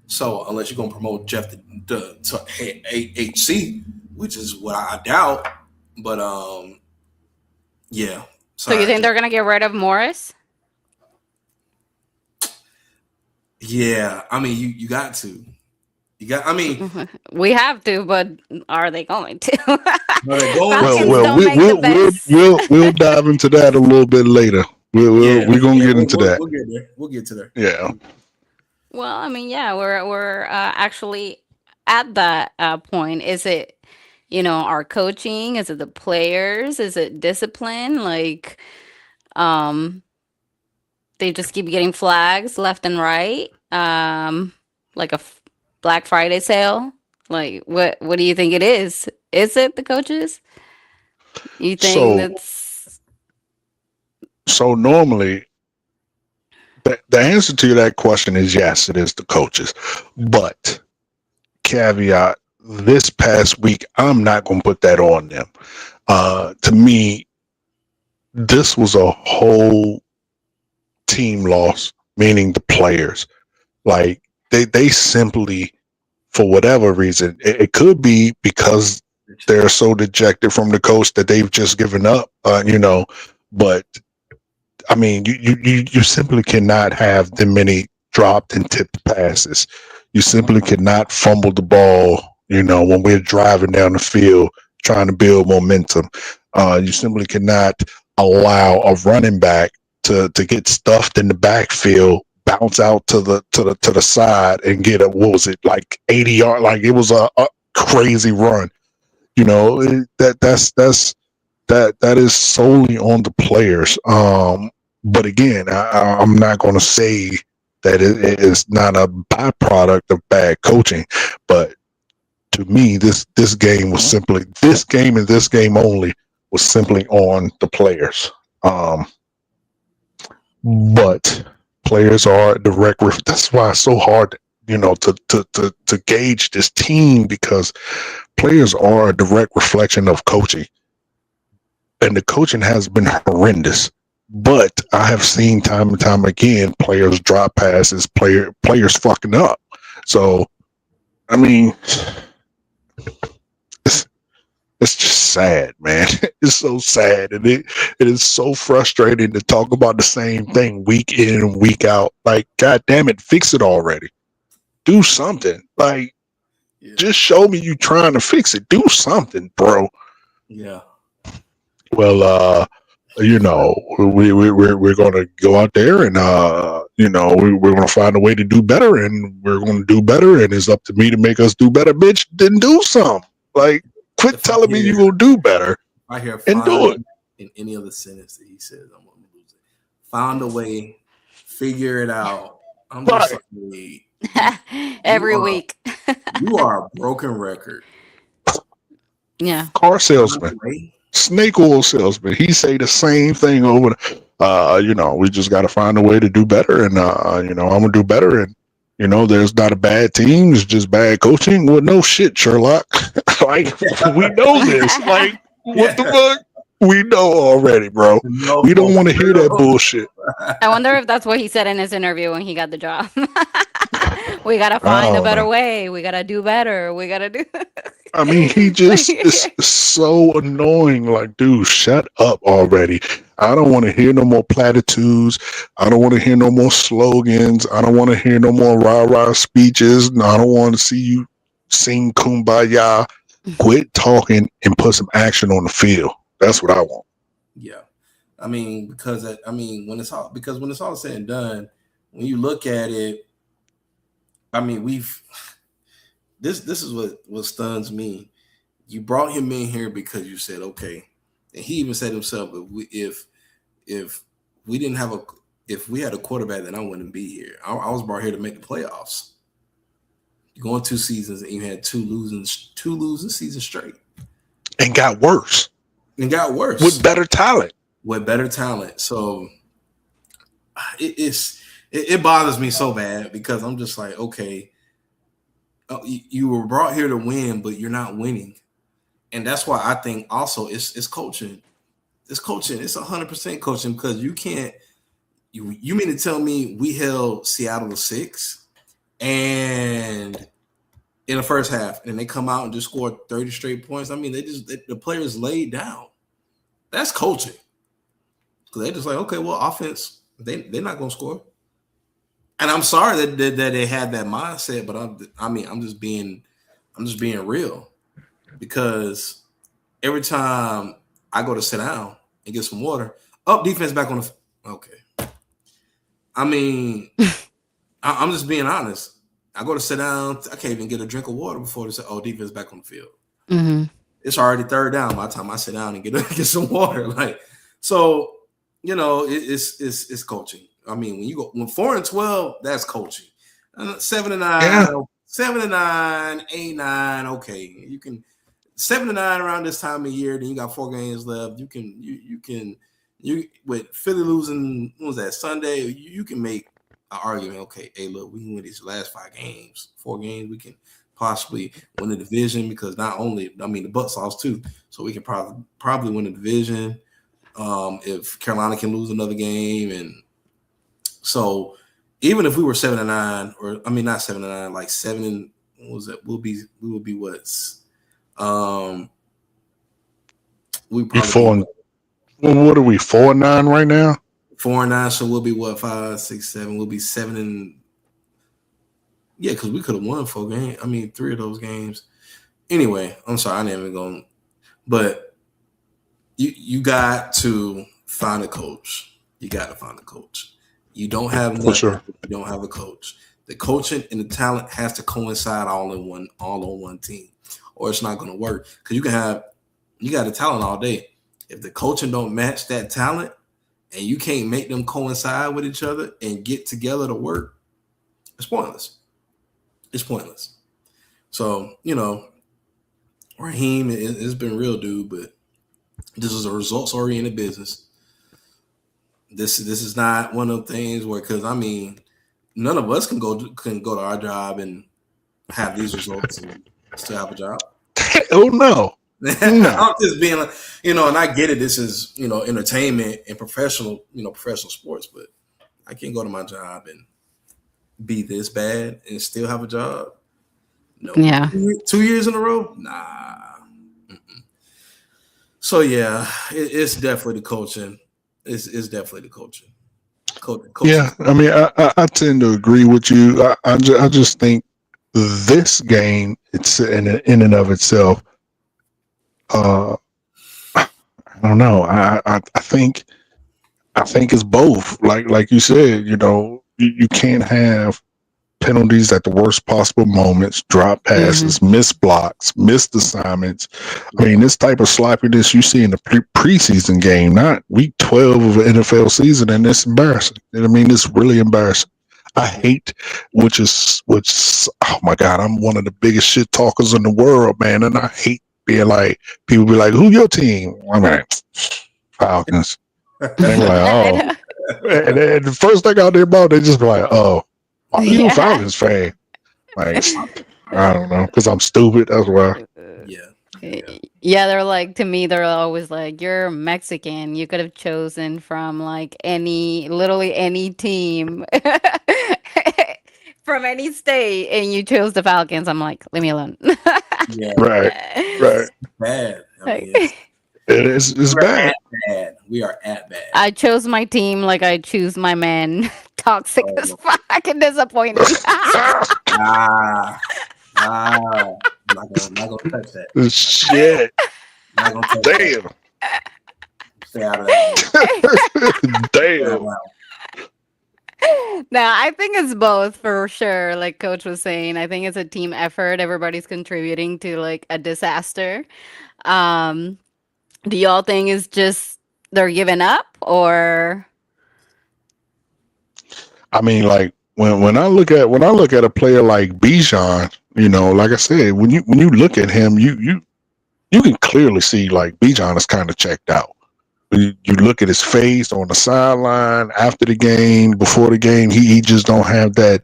So unless you're going to promote Jeff to HC, which is what I doubt, But yeah. So you Sorry. think they're gonna get rid of Morris? Yeah, I mean, you got to. You got. I mean, We have to, but are they going to? no, they're going Well, Falcons to. don't make the best. we'll dive into that a little bit later. Yeah, We're gonna yeah. get into that. We'll get there. We'll get to there. Yeah. Well, I mean, yeah, we're actually at that point. Is it, our coaching? Is it the players? Is it discipline? Like, um, they just keep getting flags left and right. Like a Black Friday sale. Like, what do you think it is? Is it the coaches? You think So that's so normally the answer to that question is yes, it is the coaches. But caveat, this past week, I'm not gonna put that on them. To me, this was a whole team loss, meaning the players. Like they simply, for whatever reason, it could be because they're so dejected from the coach that they've just given up, but I mean, you simply cannot have the many dropped and tipped passes. You simply cannot fumble the ball, when we're driving down the field trying to build momentum. You simply cannot allow a running back to get stuffed in the backfield, bounce out to the side and get what was it, like 80 yard, like it was a crazy run. That is solely on the players. But again, I'm not going to say that it is not a byproduct of bad coaching. But to me, this game was simply, this game and this game only was simply on the players. But players are direct. That's why it's so hard, to gauge this team, because players are a direct reflection of coaching, and the coaching has been horrendous. But I have seen time and time again players drop passes, players fucking up. So I mean, it's just sad, man. It's so sad, and it is so frustrating to talk about the same thing week in and week out. Like, god damn it, fix it already. Do something. Like, just show me you trying to fix it. Do something, bro. Yeah. Well, we're gonna go out there and we're gonna find a way to do better, and we're gonna do better, and it's up to me to make us do better. Bitch, then do something. Like, quit telling me you're gonna do better. I hear and do it. In any other sentence that he says, I'm gonna lose it. Found a way, figure it out. I'm just like, every week. You are a broken record. Yeah. Car salesman. Snake oil salesman. He say the same thing over. We just got to find a way to do better, and I'm gonna do better. And there's not a bad team; it's just bad coaching. Well, no shit, Sherlock. Like, we know this. Like, what the fuck? We know already, bro. We don't want to hear that bullshit. I wonder if that's what he said in his interview when he got the job. We gotta find a better way. We gotta do better. We gotta do. I mean, he just is so annoying. Like, dude, shut up already. I don't want to hear no more platitudes. I don't want to hear no more slogans. I don't want to hear no more rah-rah speeches. No, I don't want to see you sing Kumbaya. Quit talking and put some action on the field. That's what I want. Yeah. I mean, when it's all said and done, when you look at it, I mean, this is what stuns me. You brought him in here because you said, okay, and he even said himself, if we had a quarterback, then I wouldn't be here. I was brought here to make the playoffs. You're going 2 seasons and you had two losing seasons straight, and got worse with better talent. So it bothers me so bad, because I'm just like, okay, you were brought here to win, but you're not winning. And that's why I think also it's coaching. It's coaching. It's 100% coaching, because you can't. You mean to tell me we held Seattle to 6, and in the first half, and they come out and just score 30 straight points. I mean, the players laid down. That's coaching. Because they just like, okay, well, offense, they're not going to score. And I'm sorry that they had that mindset, but I'm just being real, because every time I go to sit down and get some water, defense back on the okay. I mean, I'm just being honest. I go to sit down, I can't even get a drink of water before they say, defense back on the field. Mm-hmm. It's already third down by the time I sit down and get some water. Like, so, it's coaching. I mean, when 4-12, that's coaching. 7-9, Yeah. 7-9, 8-9. Okay, you can 7-9 around this time of year. Then you got 4 games left. You can with Philly losing, what was that, Sunday? You can make an argument. Okay, hey, look, we can win these last 5 games, 4 games. We can possibly win the division, because not only, I mean, the Bucs lost too, so we can probably win the division. If Carolina can lose another game, and so even if we were 7-9, or I mean not 7-9, like 7, what was it? We would be what? We probably what are we, 4-9 right now? 4-9, so we'll be what, 5, 6, 7. We'll be 7 yeah, because we could have won 4 games. I mean, 3 of those games. Anyway, I'm sorry, I didn't even go. But you got to find a coach. You got to find a coach. You don't have nothing. For sure. You don't have a coach. The coaching and the talent has to coincide all on one team, or it's not going to work. Because you got the talent all day. If the coaching don't match that talent, and you can't make them coincide with each other and get together to work, it's pointless. It's pointless. So, Raheem has been real, dude, but this is a results-oriented business. This is not one of the things where, because I mean, none of us can go to our job and have these results and still have a job. Oh no. I'm just being like, and I get it. This is, entertainment and professional sports, but I can't go to my job and be this bad and still have a job. No. Yeah. 2 years in a row? Nah. Mm-mm. So yeah, it's definitely the coaching. It's definitely the coaching. Coaching. Yeah, I mean, I tend to agree with you. I just think this game, it's in and of itself. I don't know. I think it's both. Like you said, you can't have penalties at the worst possible moments, drop passes, missed blocks, missed assignments. I mean, this type of sloppiness you see in the preseason game, not week 12 of an NFL season, and it's embarrassing. I mean, it's really embarrassing. I hate, which oh my God, I'm one of the biggest shit talkers in the world, man, and I hate being like, people be like, who your team? I'm like, Falcons. And they're like, oh. And the first thing out their mouth, they just be like, oh, are you a Falcons fan? Like, I don't know, because I'm stupid. That's why. Yeah, they're like, to me, they're always like, you're Mexican. You could have chosen from like literally any team from any state, and you chose the Falcons. I'm like, leave me alone. Yeah. Right. Bad. I mean, it's bad. We are at bad. I chose my team like I choose my man. Toxic as fuck and disappointing. I'm not gonna touch that. Shit. Not gonna touch Damn. That. Stay out of that. Damn. No, I think it's both for sure. Like Coach was saying, I think it's a team effort. Everybody's contributing to like a disaster. Do y'all think it's just they're giving up, or? I mean, like when I look at a player like Bijan, like I said, when you look at him, you can clearly see like Bijan is kind of checked out. You look at his face on the sideline after the game, before the game, he just don't have that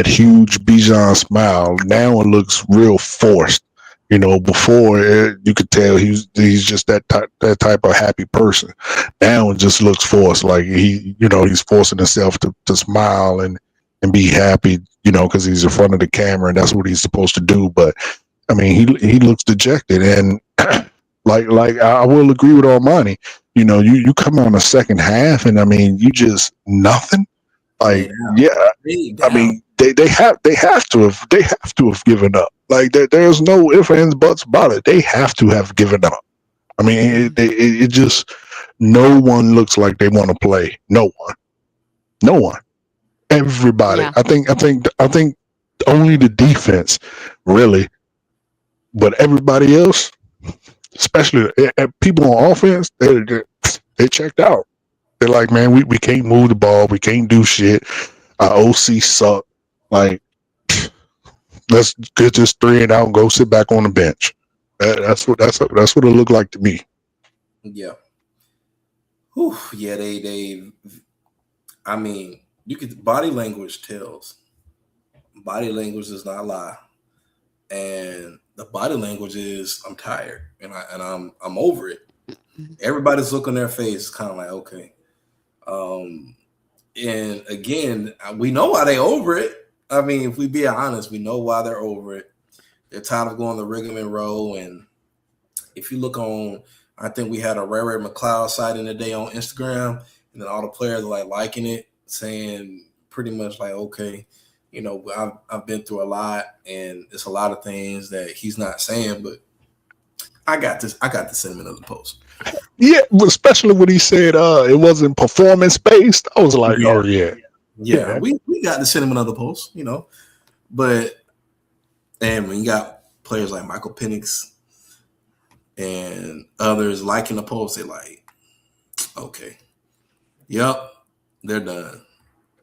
huge Bijan smile. Now it looks real forced. Before you could tell he's just that type of happy person. Now it just looks forced, like he's forcing himself to smile and and be happy, because he's in front of the camera and that's what he's supposed to do. But I mean, he looks dejected, and like I will agree with Armani. You come on the second half, and I mean, you just nothing. Lay Like, down. yeah, Lay I down. mean, they have to have given up. Like, there's no ifs ands buts about it. They have to have given up. I mean, it just, no one looks like they want to play. No one. Everybody. Yeah. I think only the defense really, but everybody else, especially people on offense, they checked out. They're like, man, we can't move the ball. We can't do shit. Our OC suck. Like, let's get this 3 and out and go sit back on the bench. That's what it looked like to me. Yeah. Whew, yeah, they I mean, you could body language tells. Body language does not lie. And the body language is I'm tired and I'm over it. Everybody's look on their face is kind of like, okay. And again, we know why they over it. I mean, if we be honest, we know why they're over it. They're tired of going the rigmarole. And if you look on, I think we had a Ray Ray McLeod sighting today on Instagram, and then all the players are like liking it, saying pretty much like, okay, I've been through a lot, and it's a lot of things that he's not saying, but I got the sentiment of the post. Yeah, especially when he said it wasn't performance based. I was like, oh yeah. Yeah, we got the sentiment of the post, but and when you got players like Michael Penix and others liking the post, they're like, okay, yep, they're done.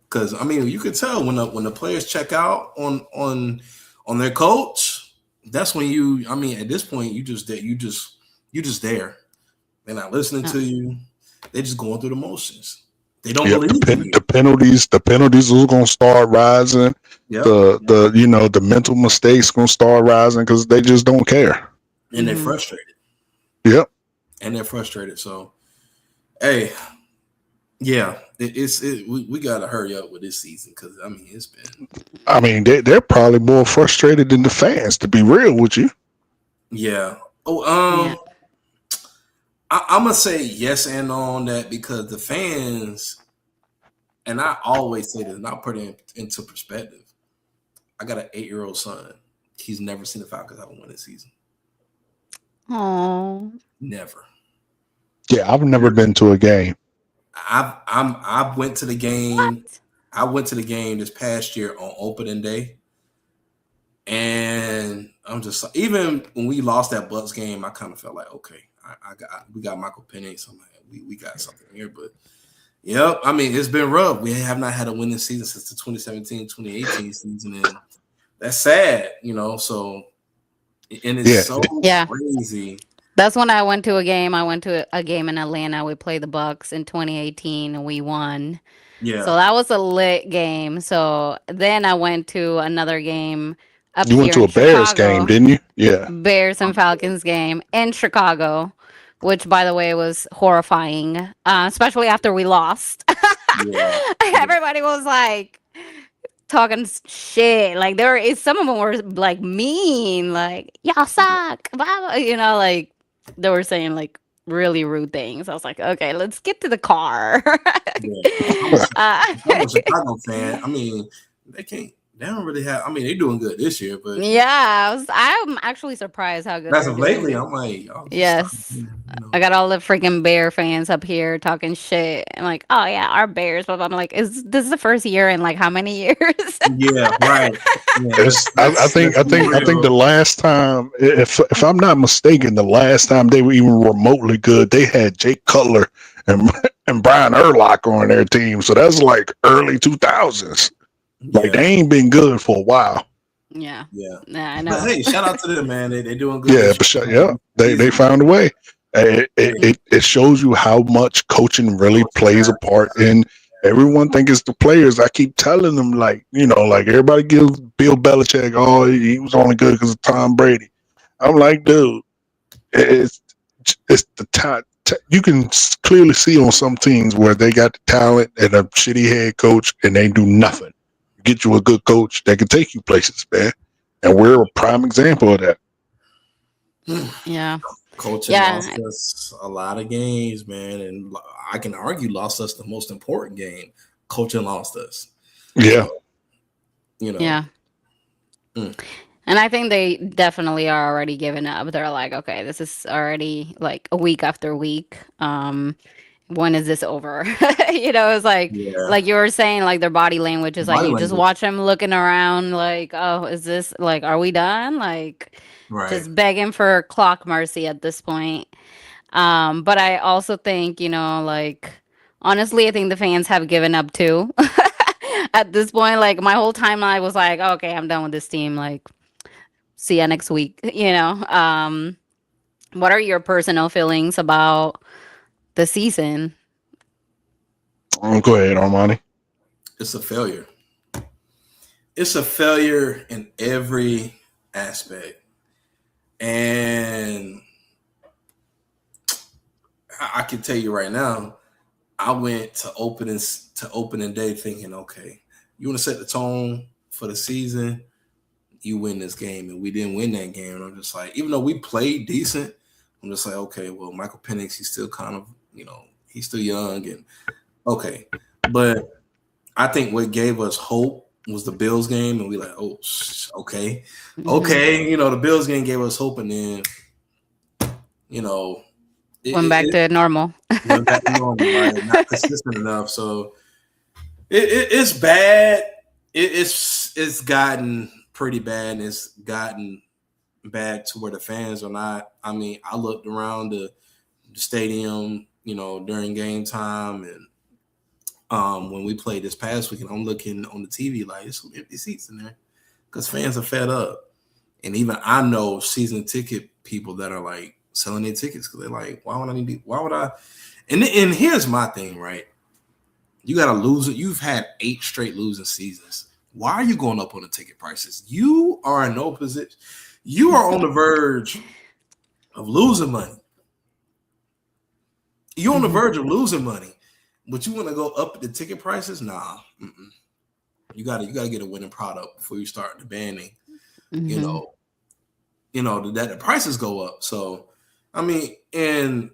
Because I mean, you could tell when the players check out on their coach, that's when at this point you just there. They're not listening to you. They're just going through the motions. They don't believe you. The penalties are gonna start rising. Yep. The mental mistakes gonna start rising because they just don't care. And they're frustrated. Yep. And they're frustrated. So, hey, yeah, we gotta hurry up with this season because I mean it's been. I mean they're probably more frustrated than the fans, to be real with you. Yeah. Oh, I'm gonna say yes and no on that because the fans, and I always say this, and I'll put it into perspective. I got an 8-year-old son. He's never seen the Falcons have a winning season. Oh, never. Yeah, I've never been to a game. I went to the game. What? I went to the game this past year on opening day, and I'm just like, even when we lost that Bucks game, I kind of felt like, okay, we got Michael Penix. I'm like, we got something here, but yep. I mean, it's been rough. We have not had a winning season since the 2017-2018 season, and that's sad, So, and it's so crazy. That's when I went to a game. I went to a game in Atlanta. We played the Bucks in 2018 and we won. Yeah. So that was a lit game. So then I went to another game up here. You went to a Bears game, didn't you? Yeah. Bears and Falcons game in Chicago, which by the way was horrifying, especially after we lost. Everybody was like talking shit. Like some of them were like mean, like y'all suck, blah, blah, like they were saying like really rude things. I was like, okay, let's get to the car. I'm a Chicago fan. I mean, they don't really have. I mean, they're doing good this year, but I'm actually surprised how good. As of lately, I'm like, yes, I got all the freaking Bear fans up here talking shit. I'm like, oh yeah, our Bears. But I'm like, this is the first year in like how many years? Yeah, right. Yeah. I think the last time, if I'm not mistaken, the last time they were even remotely good, they had Jake Cutler and Brian Urlacher on their team. So that's like early 2000s. Like they ain't been good for a while. Yeah. Nah, I know. But hey, shout out to them, man. They're doing good. Yeah, but they found a way. It shows you how much coaching really plays a part in. Everyone think it's the players. I keep telling them, like everybody gives Bill Belichick, oh, he was only good because of Tom Brady. I'm like, dude, it's the time. You can clearly see on some teams where they got the talent and a shitty head coach and they do nothing. get you a good coach that can take you places, man. And we're a prime example of that. Yeah. Coaching Yeah. lost us a lot of games, man, and I can argue lost us the most important game. Coaching lost us. Yeah. So, you know. Yeah. And I think they definitely are already giving up. They're like, okay, this is already like a week after week. When is this over? It's Yeah. like you were saying, like their body language is like Body you just language. watch them looking around, like, oh, is this like, are we done? Like, Right. just begging for clock mercy at this point. But I also think, like, honestly, I think the fans have given up too. At this point, like my whole timeline was like, okay, I'm done with this team. Like, see ya next week. What are your personal feelings about the season? Go ahead, Armani. It's a failure. It's a failure in every aspect. And I can tell you right now, I went to opening day thinking, okay, you want to set the tone for the season, you win this game, and we didn't win that game. And I'm just like, even though we played decent, I'm just like, okay, well, Michael Penix, he's still kind of, he's still young, and okay, but I think what gave us hope was the Bills game, and we like, oh, okay, the Bills game gave us hope, and then, Went back to normal. went back to normal, right? Not consistent enough. So it's bad. It's gotten pretty bad, and it's gotten bad to where the fans are not. I mean, I looked around the stadium, during game time, and when we played this past weekend, I'm looking on the TV like there's some empty seats in there because fans are fed up. And even I know season ticket people that are like selling their tickets because they're like, why would I? And here's my thing, right? You got to lose it. You've had 8 straight losing seasons. Why are you going up on the ticket prices? You are in no position. You are on the verge of losing money. You're on the verge of losing money, but you want to go up the ticket prices? Nah. You got to get a winning product before you start demanding. That the prices go up. So, I mean, and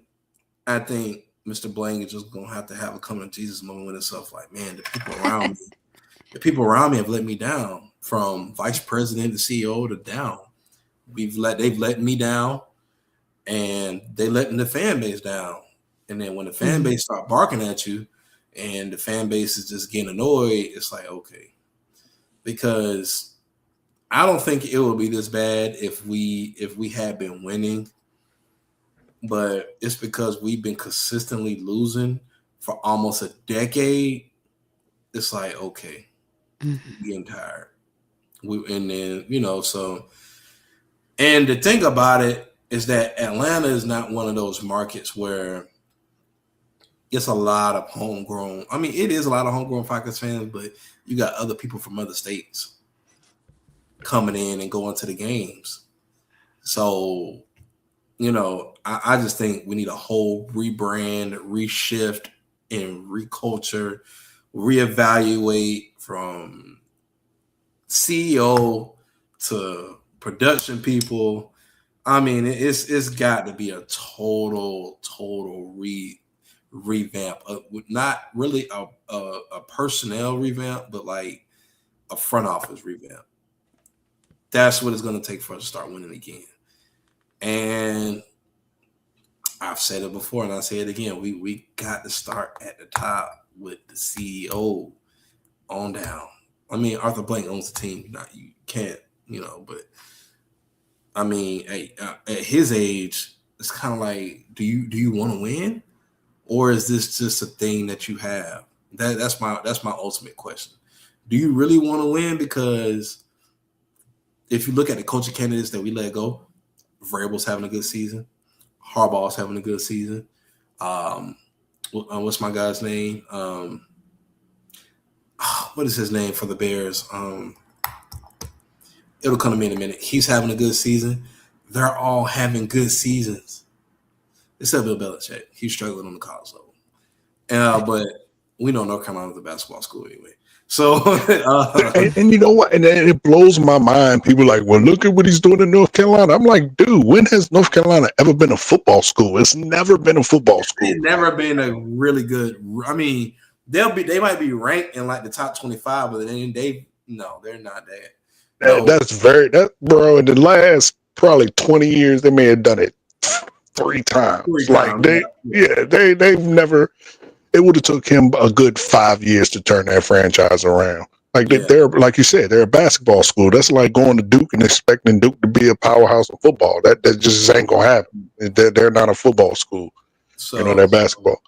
I think Mr. Blank is just gonna have a coming to Jesus moment with himself. Like, man, the people around me have let me down. From vice president to CEO to down. They've let me down, and they letting the fan base down. And then when the fan base start barking at you, and the fan base is just getting annoyed, it's like, okay, because I don't think it would be this bad if we had been winning, but it's because we've been consistently losing for almost a decade. It's like, okay, we're getting tired. And the thing about it is that Atlanta is not one of those markets where it's a lot of homegrown. I mean, it is a lot of homegrown Falcons fans, but you got other people from other states coming in and going to the games. So, I just think we need a whole rebrand, reshift, and reculture, reevaluate from CEO to production people. I mean, it's got to be a total revamp. Not really a personnel revamp, but like a front office revamp. That's what it's going to take for us to start winning again. And I've said it before, and I say it again. We got to start at the top with the CEO on down. I mean, Arthur Blank owns the team. You can't, but I mean, at his age, it's kind of like, do you want to win, or is this just a thing that you have? That's my ultimate question. Do you really want to win? Because if you look at the coaching candidates that we let go, Vrabel's having a good season. Harbaugh's having a good season. What's my guy's name? What is his name for the Bears? It'll come to me in a minute. He's having a good season. They're all having good seasons. Except Bill Belichick. He's struggling on the college level. But we know North Carolina's a basketball school anyway. So And you know what? And it blows my mind. People are like, well, look at what he's doing in North Carolina. I'm like, dude, when has North Carolina ever been a football school? It's never been a football school. they've never been a really good. I mean, they might be ranked in like the top 25, but then they're not that. No, That bro. In the last probably 20 years, they may have done it three three times. Like times. they've never. It would have took him a good 5 years to turn that franchise around. Like Yeah. they're like you said, they're a basketball school. That's like going to Duke and expecting Duke to be a powerhouse of football. That just ain't gonna happen. They're not a football school. So They're basketball.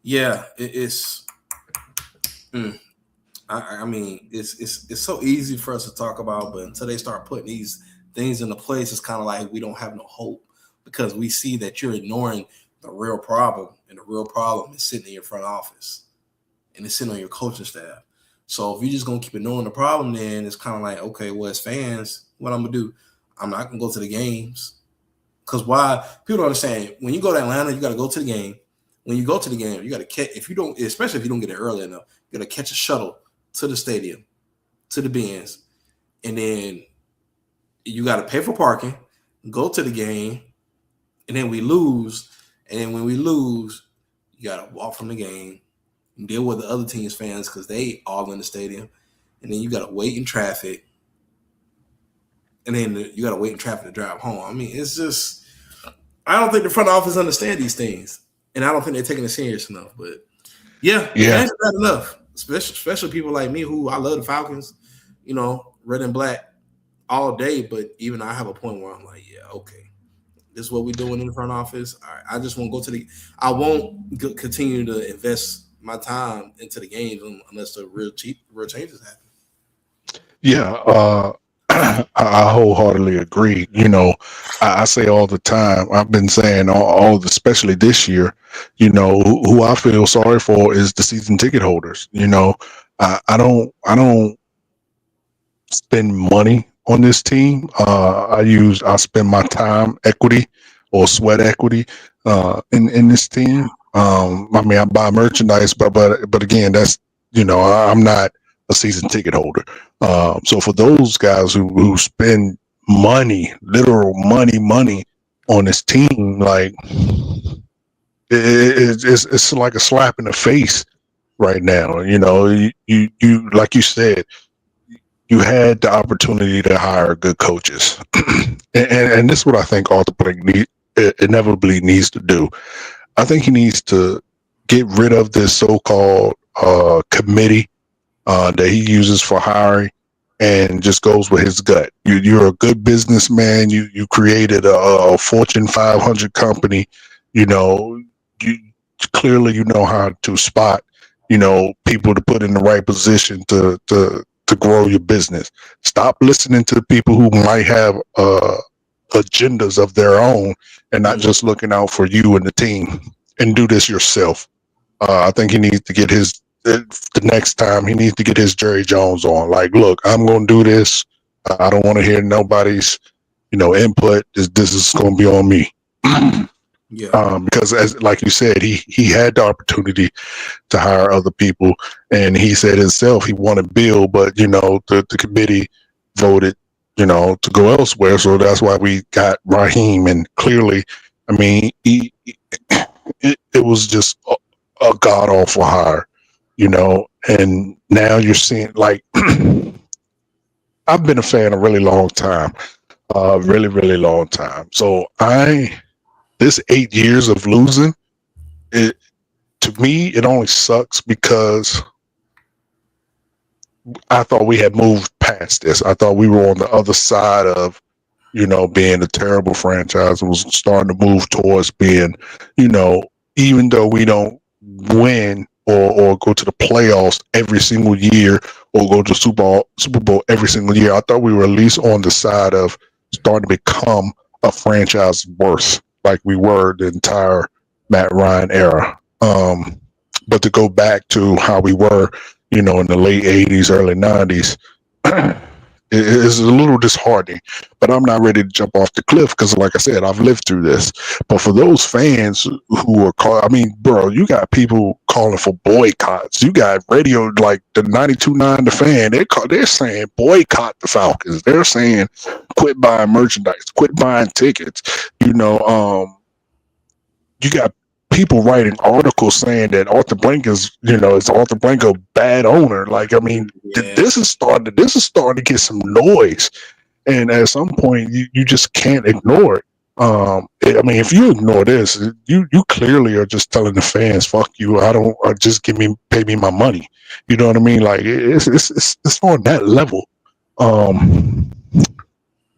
yeah, it's. I mean, it's so easy for us to talk about, but until they start putting these things into place, it's kind of like we don't have no hope because we see that you're ignoring the real problem, and the real problem is sitting in your front office and it's sitting on your coaching staff. So if you're just gonna keep ignoring the problem, then it's kind of like, okay, well, as fans, what I'm gonna do? I'm not gonna go to the games because why? People don't understand. When you go to Atlanta, you got to go to the game. When you go to the game, you got to catch. If you don't, especially if you don't get there early enough, you got to catch a shuttle to the stadium, to the Benz, and then you got to pay for parking, go to the game, and then we lose. And then when we lose, you got to walk from the game, and deal with the other team's fans because they all in the stadium, and then you got to wait in traffic, and then you got to wait in traffic to drive home. I mean, it's just I don't think the front office understand these things, and I don't think they're taking it serious enough. But yeah, it's not enough. Especially people like me who I love the Falcons, red and black all day. But even I have a point where I'm like, yeah, okay, this is what we're doing in the front office. All right, I just won't go to the. I won't continue to invest my time into the games unless the real changes happen. Yeah, I wholeheartedly agree. I say all the time. I've been saying especially this year. Who I feel sorry for is the season ticket holders. I don't spend money on this team. I spend my time equity or sweat equity in this team. I mean, I buy merchandise, but again, that's I'm not a season ticket holder. So for those guys who spend money, literal money on this team, like it's like a slap in the face right now. You like you said, you had the opportunity to hire good coaches, and this is what I think Arthur Blank inevitably needs to do. I think he needs to get rid of this so-called committee that he uses for hiring, and just goes with his gut. You're a good businessman. You created a Fortune 500 company. You clearly know how to spot people to put in the right position to grow your business. Stop listening to people who might have agendas of their own and not just looking out for you and the team, and do this yourself. I think he needs to get the next time he needs to get his Jerry Jones on. Like, look, I'm going to do this. I don't want to hear nobody's, input. This is going to be on me. Yeah. Because as like you said, he had the opportunity to hire other people, and he said himself he wanted Bill, but the committee voted to go elsewhere, so that's why we got Raheem. And clearly, I mean, it was just a god awful hire, and now you're seeing, like, I've been a fan a really long time, really, really long time. So this 8 years of losing, to me, it only sucks because I thought we had moved past this. I thought we were on the other side of, being a terrible franchise, and was starting to move towards being, even though we don't win or go to the playoffs every single year or go to Super Bowl every single year, I thought we were at least on the side of starting to become a franchise worth, like we were the entire Matt Ryan era. But to go back to how we were, in the late 80s, early 90s, It's a little disheartening, but I'm not ready to jump off the cliff because, like I said, I've lived through this. But for those fans who are I mean, bro, you got people calling for boycotts. You got radio like the 92.9 The Fan. They're saying boycott the Falcons. They're saying quit buying merchandise, quit buying tickets. You got people writing articles saying that Arthur Blank is Arthur Blank a bad owner? Like, I mean, this is starting to get some noise, and at some point, you just can't ignore it. I mean, if you ignore this, you clearly are just telling the fans, "Fuck you! I don't just pay me my money." You know what I mean? Like, it's on that level.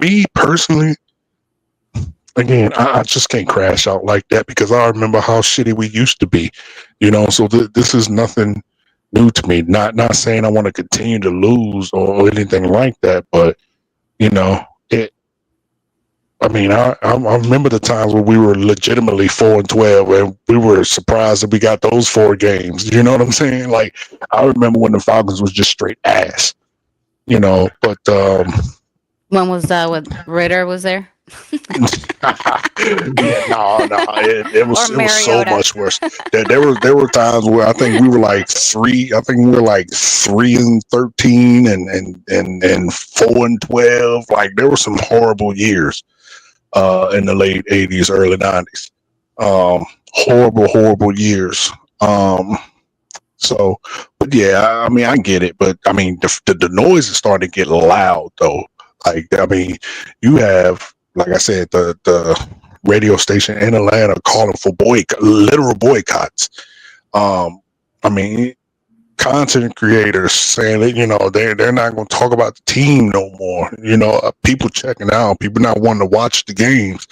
Me personally, again, I just can't crash out like that because I remember how shitty we used to be, So this is nothing new to me. Not saying I want to continue to lose or anything like that, but it. I mean, I remember the times where we were legitimately 4-12, and we were surprised that we got those 4 games. You know what I'm saying? Like, I remember when the Falcons was just straight ass. But When was that? When Ritter was there? yeah, no, it Or was so Mariota? much worse. There were times where I think we were like 3-13 and 4-12. Like, there were some horrible years in the late 80s, early 90s. Horrible years. So, but yeah, I mean, I get it, but I mean, the noise is starting to get loud though. Like, I mean, you have, like I said, the radio station in Atlanta calling for literal boycotts. I mean, content creators saying that they're not going to talk about the team no more. People checking out, people not wanting to watch the games.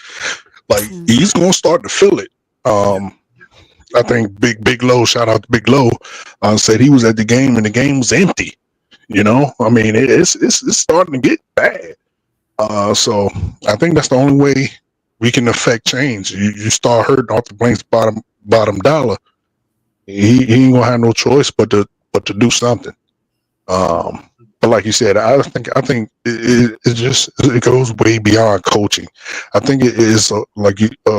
Like, he's going to start to feel it. I think Big Low, shout out to Big Low, said he was at the game and the game was empty. I mean, it's starting to get bad. So I think that's the only way we can affect change. You start hurting Arthur Blank's bottom dollar. He ain't gonna have no choice but to do something. But like you said, I think it goes way beyond coaching. I think it is a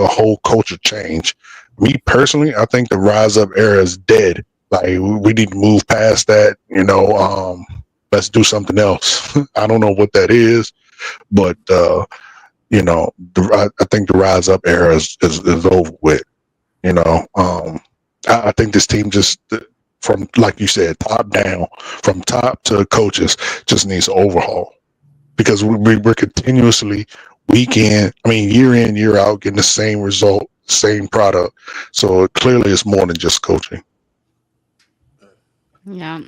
whole culture change. Me personally, I think the rise up era is dead. Like, we need to move past that. Let's do something else. I don't know what that is, but I think the rise up era is over with. I think this team just, from, like you said, top down, from top to coaches, just needs an overhaul because we're continuously year in, year out, getting the same result, same product. So clearly it's more than just coaching. Yeah.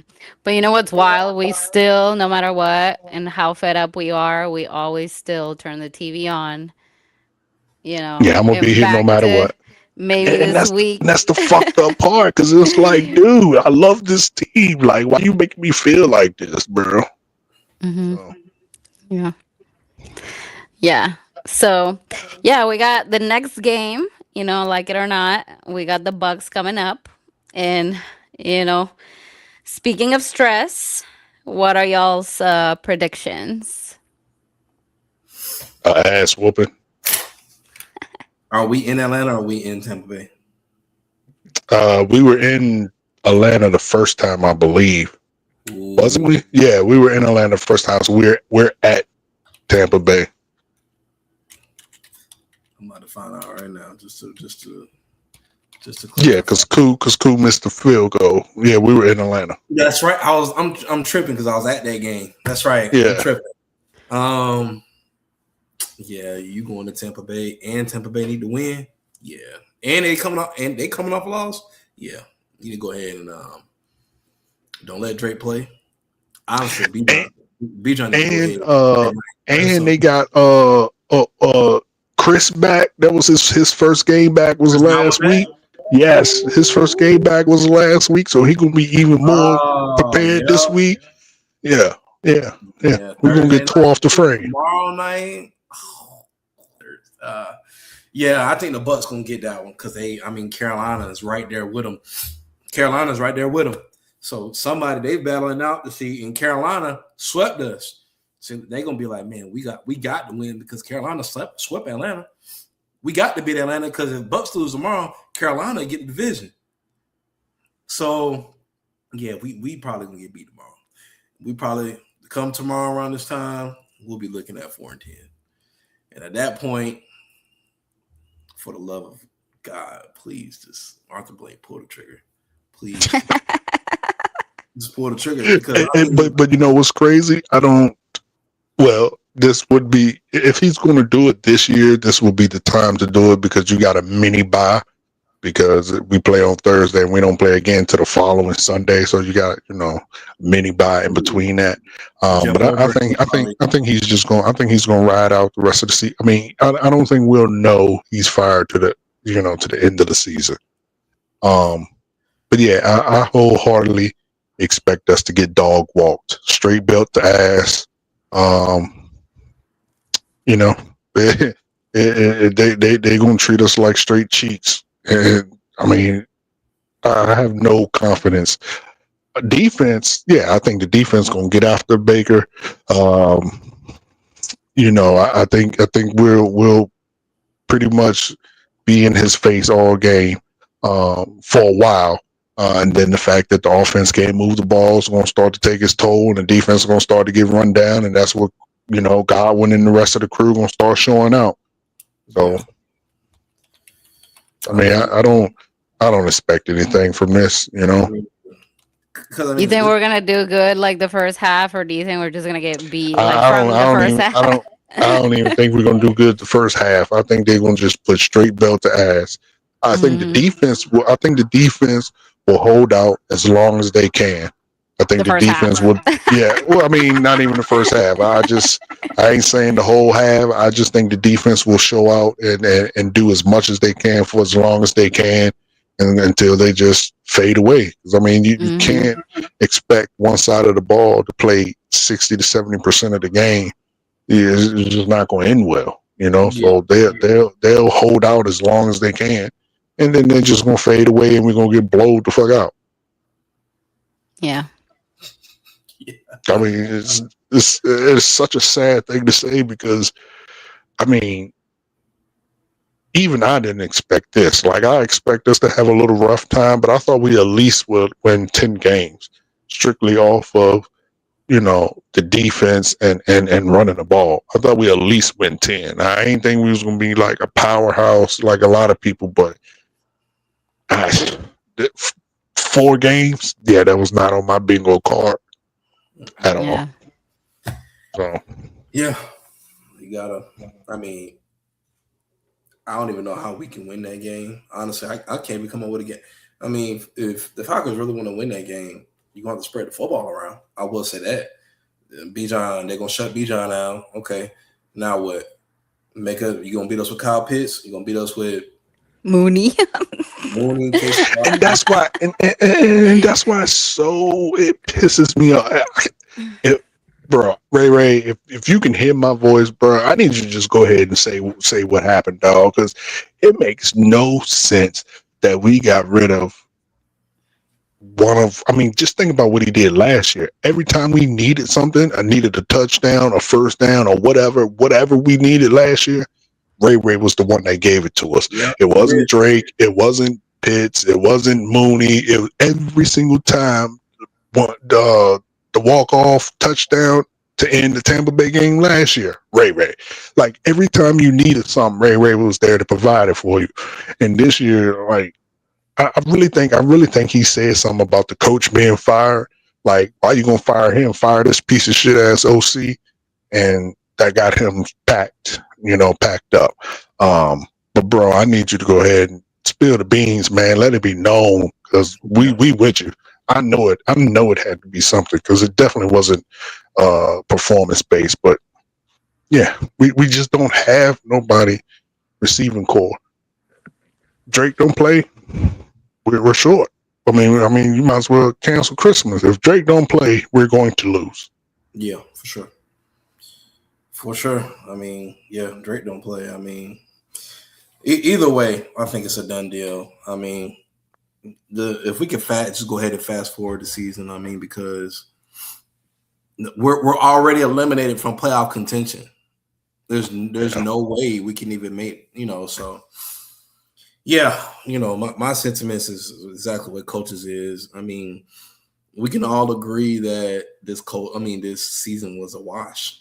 But you know what's wild? We still, no matter what and how fed up we are, we always still turn the TV on, Yeah, I'm gonna be and here no back matter to what. maybe And this and week. that's the fucked up part because it's like, dude, I love this team. Like, why you making me feel like this, bro? Hmm. So, Yeah. Yeah. So, yeah, we got the next game, like it or not. We got the Bucks coming up. And, you know, speaking of stress, what are y'all's predictions? ass whooping. Are we in Atlanta or are we in Tampa Bay? We were in Atlanta the first time, I believe. Ooh. Wasn't we? Yeah, we were in Atlanta the first time. So we're at Tampa Bay. I'm about to find out right now, just to Yeah, because Cool missed the field goal. Yeah, we were in Atlanta. That's right. I'm tripping because I was at that game. That's right. Yeah. I'm tripping. Yeah, you going to Tampa Bay and Tampa Bay need to win. Yeah, and they coming off a loss. Yeah, you need to go ahead and don't let Drake play. Honestly, B-John and they got Chris back. That was his first game back was last week. Yes, his first game back was last week, so he gonna be even more prepared this week. Yeah. We're gonna get tore off the frame tomorrow night. Yeah, I think the Bucks gonna get that one because Carolina is right there with them. Carolina's right there with them. So somebody they battling out to see, and Carolina swept us. So they're gonna be like, man, we got to win because Carolina swept Atlanta. We got to beat Atlanta because if Bucks lose tomorrow, Carolina get the division. So yeah, we probably gonna get beat tomorrow. We probably come tomorrow around this time, we'll be looking at 4-10. And at that point, for the love of God, please just Arthur Blank, pull the trigger. Please. Just pull the trigger because but you know what's crazy? Well, this would be if he's going to do it this year. This will be the time to do it because you got a mini bye because we play on Thursday and we don't play again to the following Sunday. So you got mini bye in between that. But I think he's just going. I think he's going to ride out the rest of the season. I mean, I don't think we'll know he's fired to the to the end of the season. But yeah, I wholeheartedly expect us to get dog walked, straight belt to ass. They gonna treat us like straight cheeks, and I mean, I have no confidence. Defense, yeah, I think the defense gonna get after Baker. I think we'll pretty much be in his face all game for a while. And then the fact that the offense can't move the ball is going to start to take its toll, and the defense is going to start to get run down, and that's what Godwin and the rest of the crew going to start showing out. So, I mean, I don't expect anything from this. You think we're gonna do good like the first half, or do you think we're just gonna get beat from the first half? I don't even think we're gonna do good the first half. I think they're gonna just put straight belt to ass. I think the defense will hold out as long as they can. I think the defense would. Yeah. Well, I mean, not even the first half. I ain't saying the whole half. I just think the defense will show out and do as much as they can for as long as they can, and until they just fade away. Because I mean, you can't expect one side of the ball to play 60 to 70% of the game. It's just not going to end well. So they'll hold out as long as they can. And then they're just gonna fade away, and we're gonna get blowed the fuck out. Yeah. I mean, it's such a sad thing to say because, I mean, even I didn't expect this. Like, I expect us to have a little rough time, but I thought we at least would win 10 games strictly off of the defense and running the ball. I thought we at least win 10. I ain't think we was gonna be like a powerhouse like a lot of people, but. 4 games, yeah, that was not on my bingo card at all. So yeah, you gotta. I mean, I don't even know how we can win that game. Honestly, I can't even come up with a game. I mean, if the Falcons really want to win that game, you're gonna have to spread the football around. I will say that. Bijan, they're gonna shut Bijan down. Okay, now what? You gonna beat us with Kyle Pitts? You gonna beat us with Mooney. And that's why, and that's why it pisses me off. Bro, Ray, if you can hear my voice, bro, I need you to just go ahead and say what happened, dog, because it makes no sense that we got rid of just think about what he did last year. Every time we needed something, I needed a touchdown, a first down, or whatever we needed last year, Ray was the one that gave it to us. Yeah, it wasn't Drake. It wasn't Pitts. It wasn't Mooney. It was every single time the walk-off touchdown to end the Tampa Bay game last year. Ray. Like, every time you needed something, Ray was there to provide it for you. And this year, like, I really think he said something about the coach being fired. Like, why you gonna fire him? Fire this piece of shit ass OC. And that got him packed up. But bro, I need you to go ahead and spill the beans, man. Let it be known, because we with you. I know it had to be something, because it definitely wasn't performance based. But yeah, we just don't have nobody receiving core. Drake don't play, we're short. I mean, you might as well cancel Christmas. If Drake don't play, we're going to lose. Yeah, for sure. For sure. I mean, yeah, Drake don't play. I mean, either way, I think it's a done deal. I mean, if we can just go ahead and fast forward the season. I mean, because we're already eliminated from playoff contention. There's Yeah. no way we can even make, so yeah, my sentiments is exactly what coaches is. I mean, we can all agree that this season was a wash.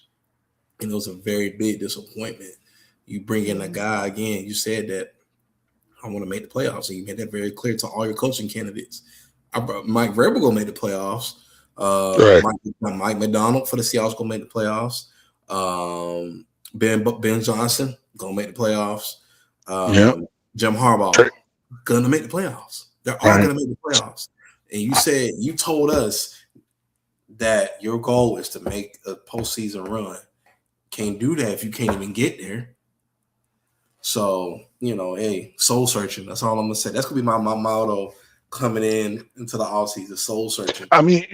And it was a very big disappointment. You bring in a guy again, you said that I want to make the playoffs, and you made that very clear to all your coaching candidates. Mike Vrabel made the playoffs. Right. Mike McDonald for the Seahawks gonna make the playoffs. Ben Johnson gonna make the playoffs. Yeah. Jim Harbaugh gonna make the playoffs. They're all Right. gonna make the playoffs. And you told us that your goal is to make a postseason run. Can't do that if you can't even get there. So, hey, soul searching. That's all I'm gonna say. That's gonna be my motto coming into the offseason, soul searching. I mean,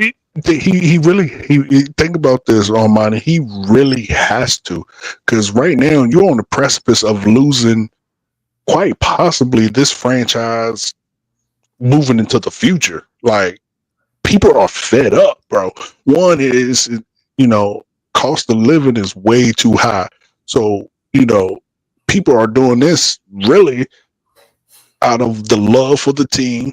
he really think about this, Armani. He really has to, because right now you're on the precipice of losing, quite possibly, this franchise moving into the future. Like, people are fed up, bro. One is, cost of living is way too high. So, people are doing this really out of the love for the team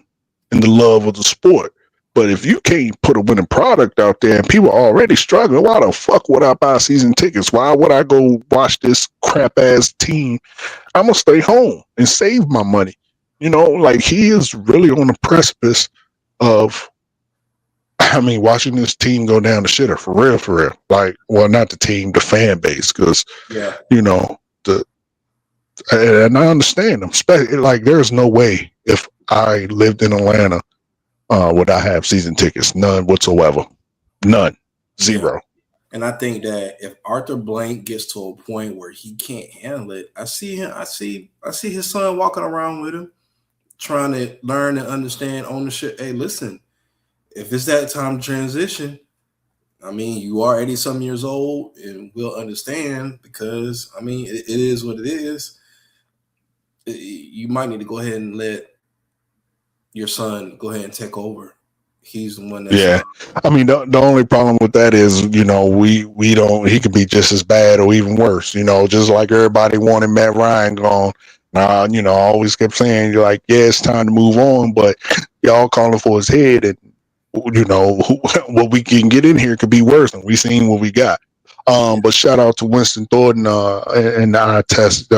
and the love of the sport. But if you can't put a winning product out there and people are already struggling, why the fuck would I buy season tickets? Why would I go watch this crap ass team? I'm gonna stay home and save my money. Like, he is really on the precipice of, watching this team go down the shitter, for real, for real. Like, well, not the team, the fan base, because Yeah. And I understand them. Like, there's no way if I lived in Atlanta would I have season tickets. None whatsoever. None. Zero. Yeah. And I think that if Arthur Blank gets to a point where he can't handle it, I see his son walking around with him, trying to learn and understand ownership. Hey, listen, if it's that time to transition, you are 80-some years old, and we'll understand, because it is what it is. You might need to go ahead and let your son go ahead and take over. He's the one that's the only problem with that is, we don't, he could be just as bad or even worse, just like everybody wanted Matt Ryan gone. I always kept saying, you're like, yeah, it's time to move on, but y'all calling for his head, and what we can get in here could be worse, and we seen what we got. But shout out to Winston Thornton and the eye test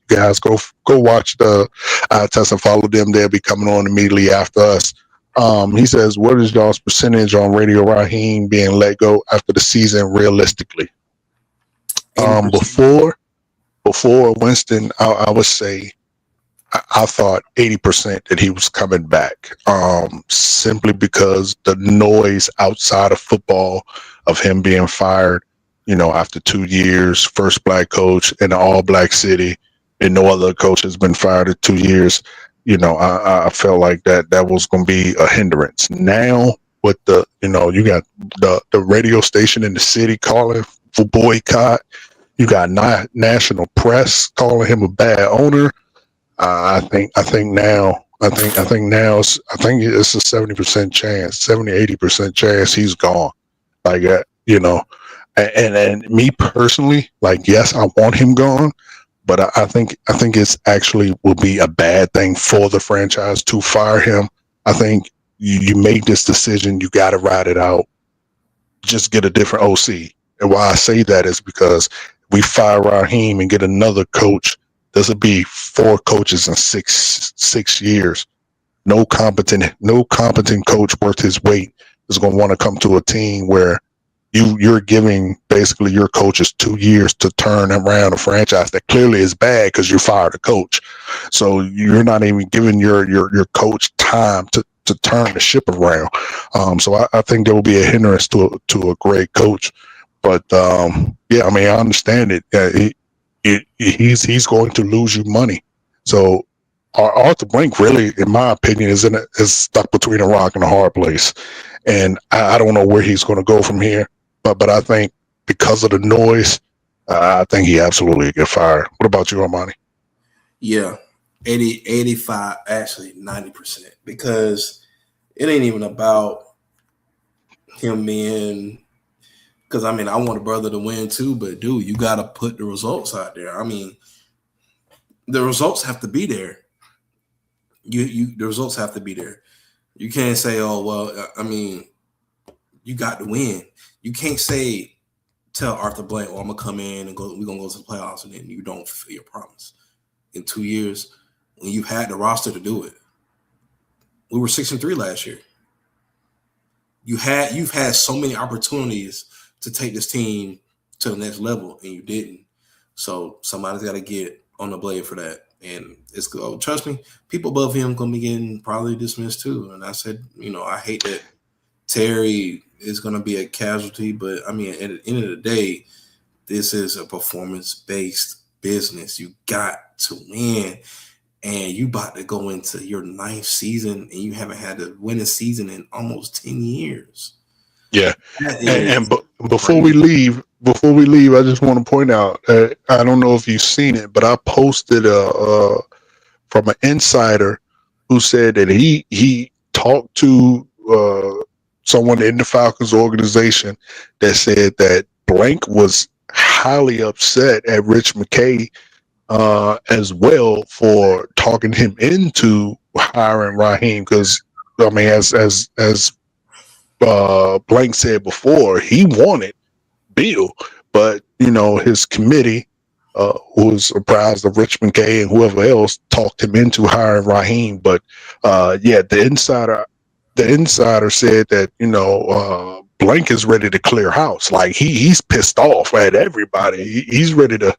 guys. Go watch the eye test and follow them. They'll be coming on immediately after us. He says, what is y'all's percentage on Radio Raheem being let go after the season realistically? Before Winston, I would say I thought 80% that he was coming back, simply because the noise outside of football of him being fired, after 2 years, first black coach in an all black city, and no other coach has been fired in 2 years. I felt like that was going to be a hindrance. Now, with you got the radio station in the city calling for boycott, you got national press calling him a bad owner. I think now it's a 70% chance, 70-80% chance he's gone. Like, and me personally, like, yes, I want him gone, but I think it's actually will be a bad thing for the franchise to fire him. I think you make this decision, you got to ride it out. Just get a different OC. And why I say that is because we fire Raheem and get another coach. This will be 4 coaches in six years. No competent coach worth his weight is going to want to come to a team where you're giving basically your coaches 2 years to turn around a franchise that clearly is bad because you fired a coach. So you're not even giving your coach time to turn the ship around. So I think there will be a hindrance to a great coach. But I understand it. He's going to lose you money. So Arthur Blank really, in my opinion, is stuck between a rock and a hard place. And I don't know where he's going to go from here. But I think because of the noise, I think he absolutely get fired. What about you, Armani? Yeah, 80, 85, actually 90%, because it ain't even about him being Because I mean, I want a brother to win too, but dude, you got to put the results out there. I mean, the results have to be there. The results have to be there. You can't say, oh well, I mean, you got to win. You can't say tell Arthur Blank, oh, I'm gonna come in and go. We're gonna go to the playoffs, and then you don't fulfill your promise. In 2 years, when you had the roster to do it, we were 6-3 last year. You've had so many opportunities to take this team to the next level, and you didn't. So somebody's got to get on the blade for that. And it's good. Trust me, people above him gonna be getting probably dismissed too. And I said, I hate that Terry is gonna be a casualty, but I mean, at the end of the day, this is a performance-based business. You got to win, and you about to go into your 9th season, and you haven't had a winning season in almost 10 years. Yeah, and before we leave, I just want to point out, I don't know if you've seen it, but I posted from an insider who said that he talked to someone in the Falcons organization that said that Blank was highly upset at Rich McKay as well for talking him into hiring Raheem, because I mean, as Blank said before, he wanted Bill, but his committee, who was apprised of Rich McKay and whoever else, talked him into hiring Raheem. But the insider said that Blank is ready to clear house. Like he's pissed off at everybody. He's ready to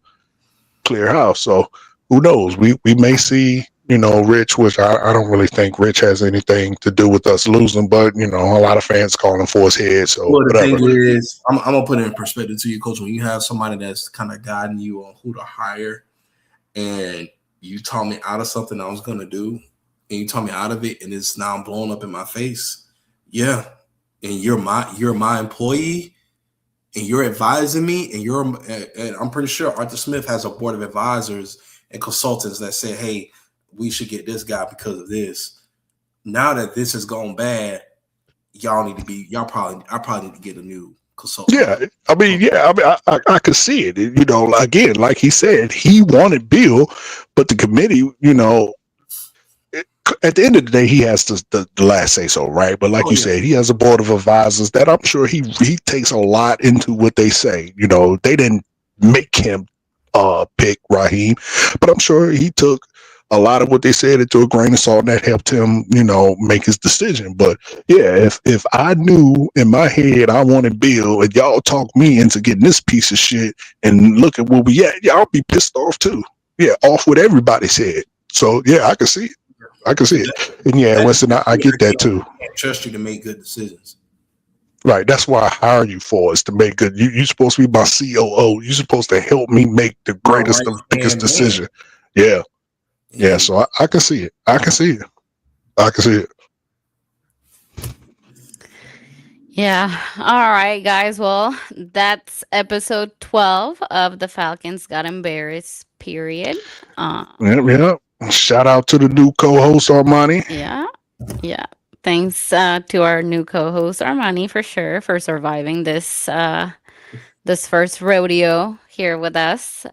clear house. So who knows? We may see Rich, which I don't really think Rich has anything to do with us losing, but a lot of fans calling for his head. So well, the whatever. thing is, I'm gonna put it in perspective to you, Coach. When you have somebody that's kind of guiding you on who to hire, and you taught me out of something I was gonna do, and you taught me out of it, and it's now blown up in my face. Yeah, and you're my employee, and you're advising me, and I'm pretty sure Arthur Smith has a board of advisors and consultants that say, hey, we should get this guy because of this. Now that this has gone bad, I probably need to get a new consultant. Yeah, I could see it. Again, like he said, he wanted Bill, but the committee, at the end of the day, he has the last say so, right? But like you said, he has a board of advisors that I'm sure he takes a lot into what they say. They didn't make him pick Raheem, but I'm sure he took a lot of what they said into a grain of salt, and that helped him, make his decision. But yeah, if I knew in my head I wanted Bill, and y'all talked me into getting this piece of shit, and look at where we at, y'all be pissed off too. Yeah, off what everybody said. So yeah, I can see it. And yeah, listen, I get that too. I can't trust you to make good decisions. Right, that's why I hire you for, is to make good. You're supposed to be my COO. You're supposed to help me make the greatest, the biggest decision. Yeah. Yeah, so I can see it. I can see it. Yeah. All right, guys. Well, that's episode 12 of the Falcons Got Embarrassed, period. Yeah. Shout out to the new co-host, Armani. Yeah. Thanks to our new co-host, Armani, for sure, for surviving this first rodeo here with us.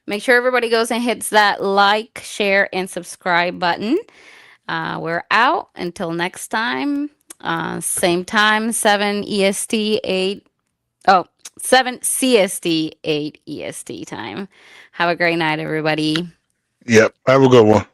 Make sure everybody goes and hits that like, share, and subscribe button. We're out. Until next time. Same time, 7 EST, 7 CST, 8 EST time. Have a great night, everybody. Yep. Have a good one.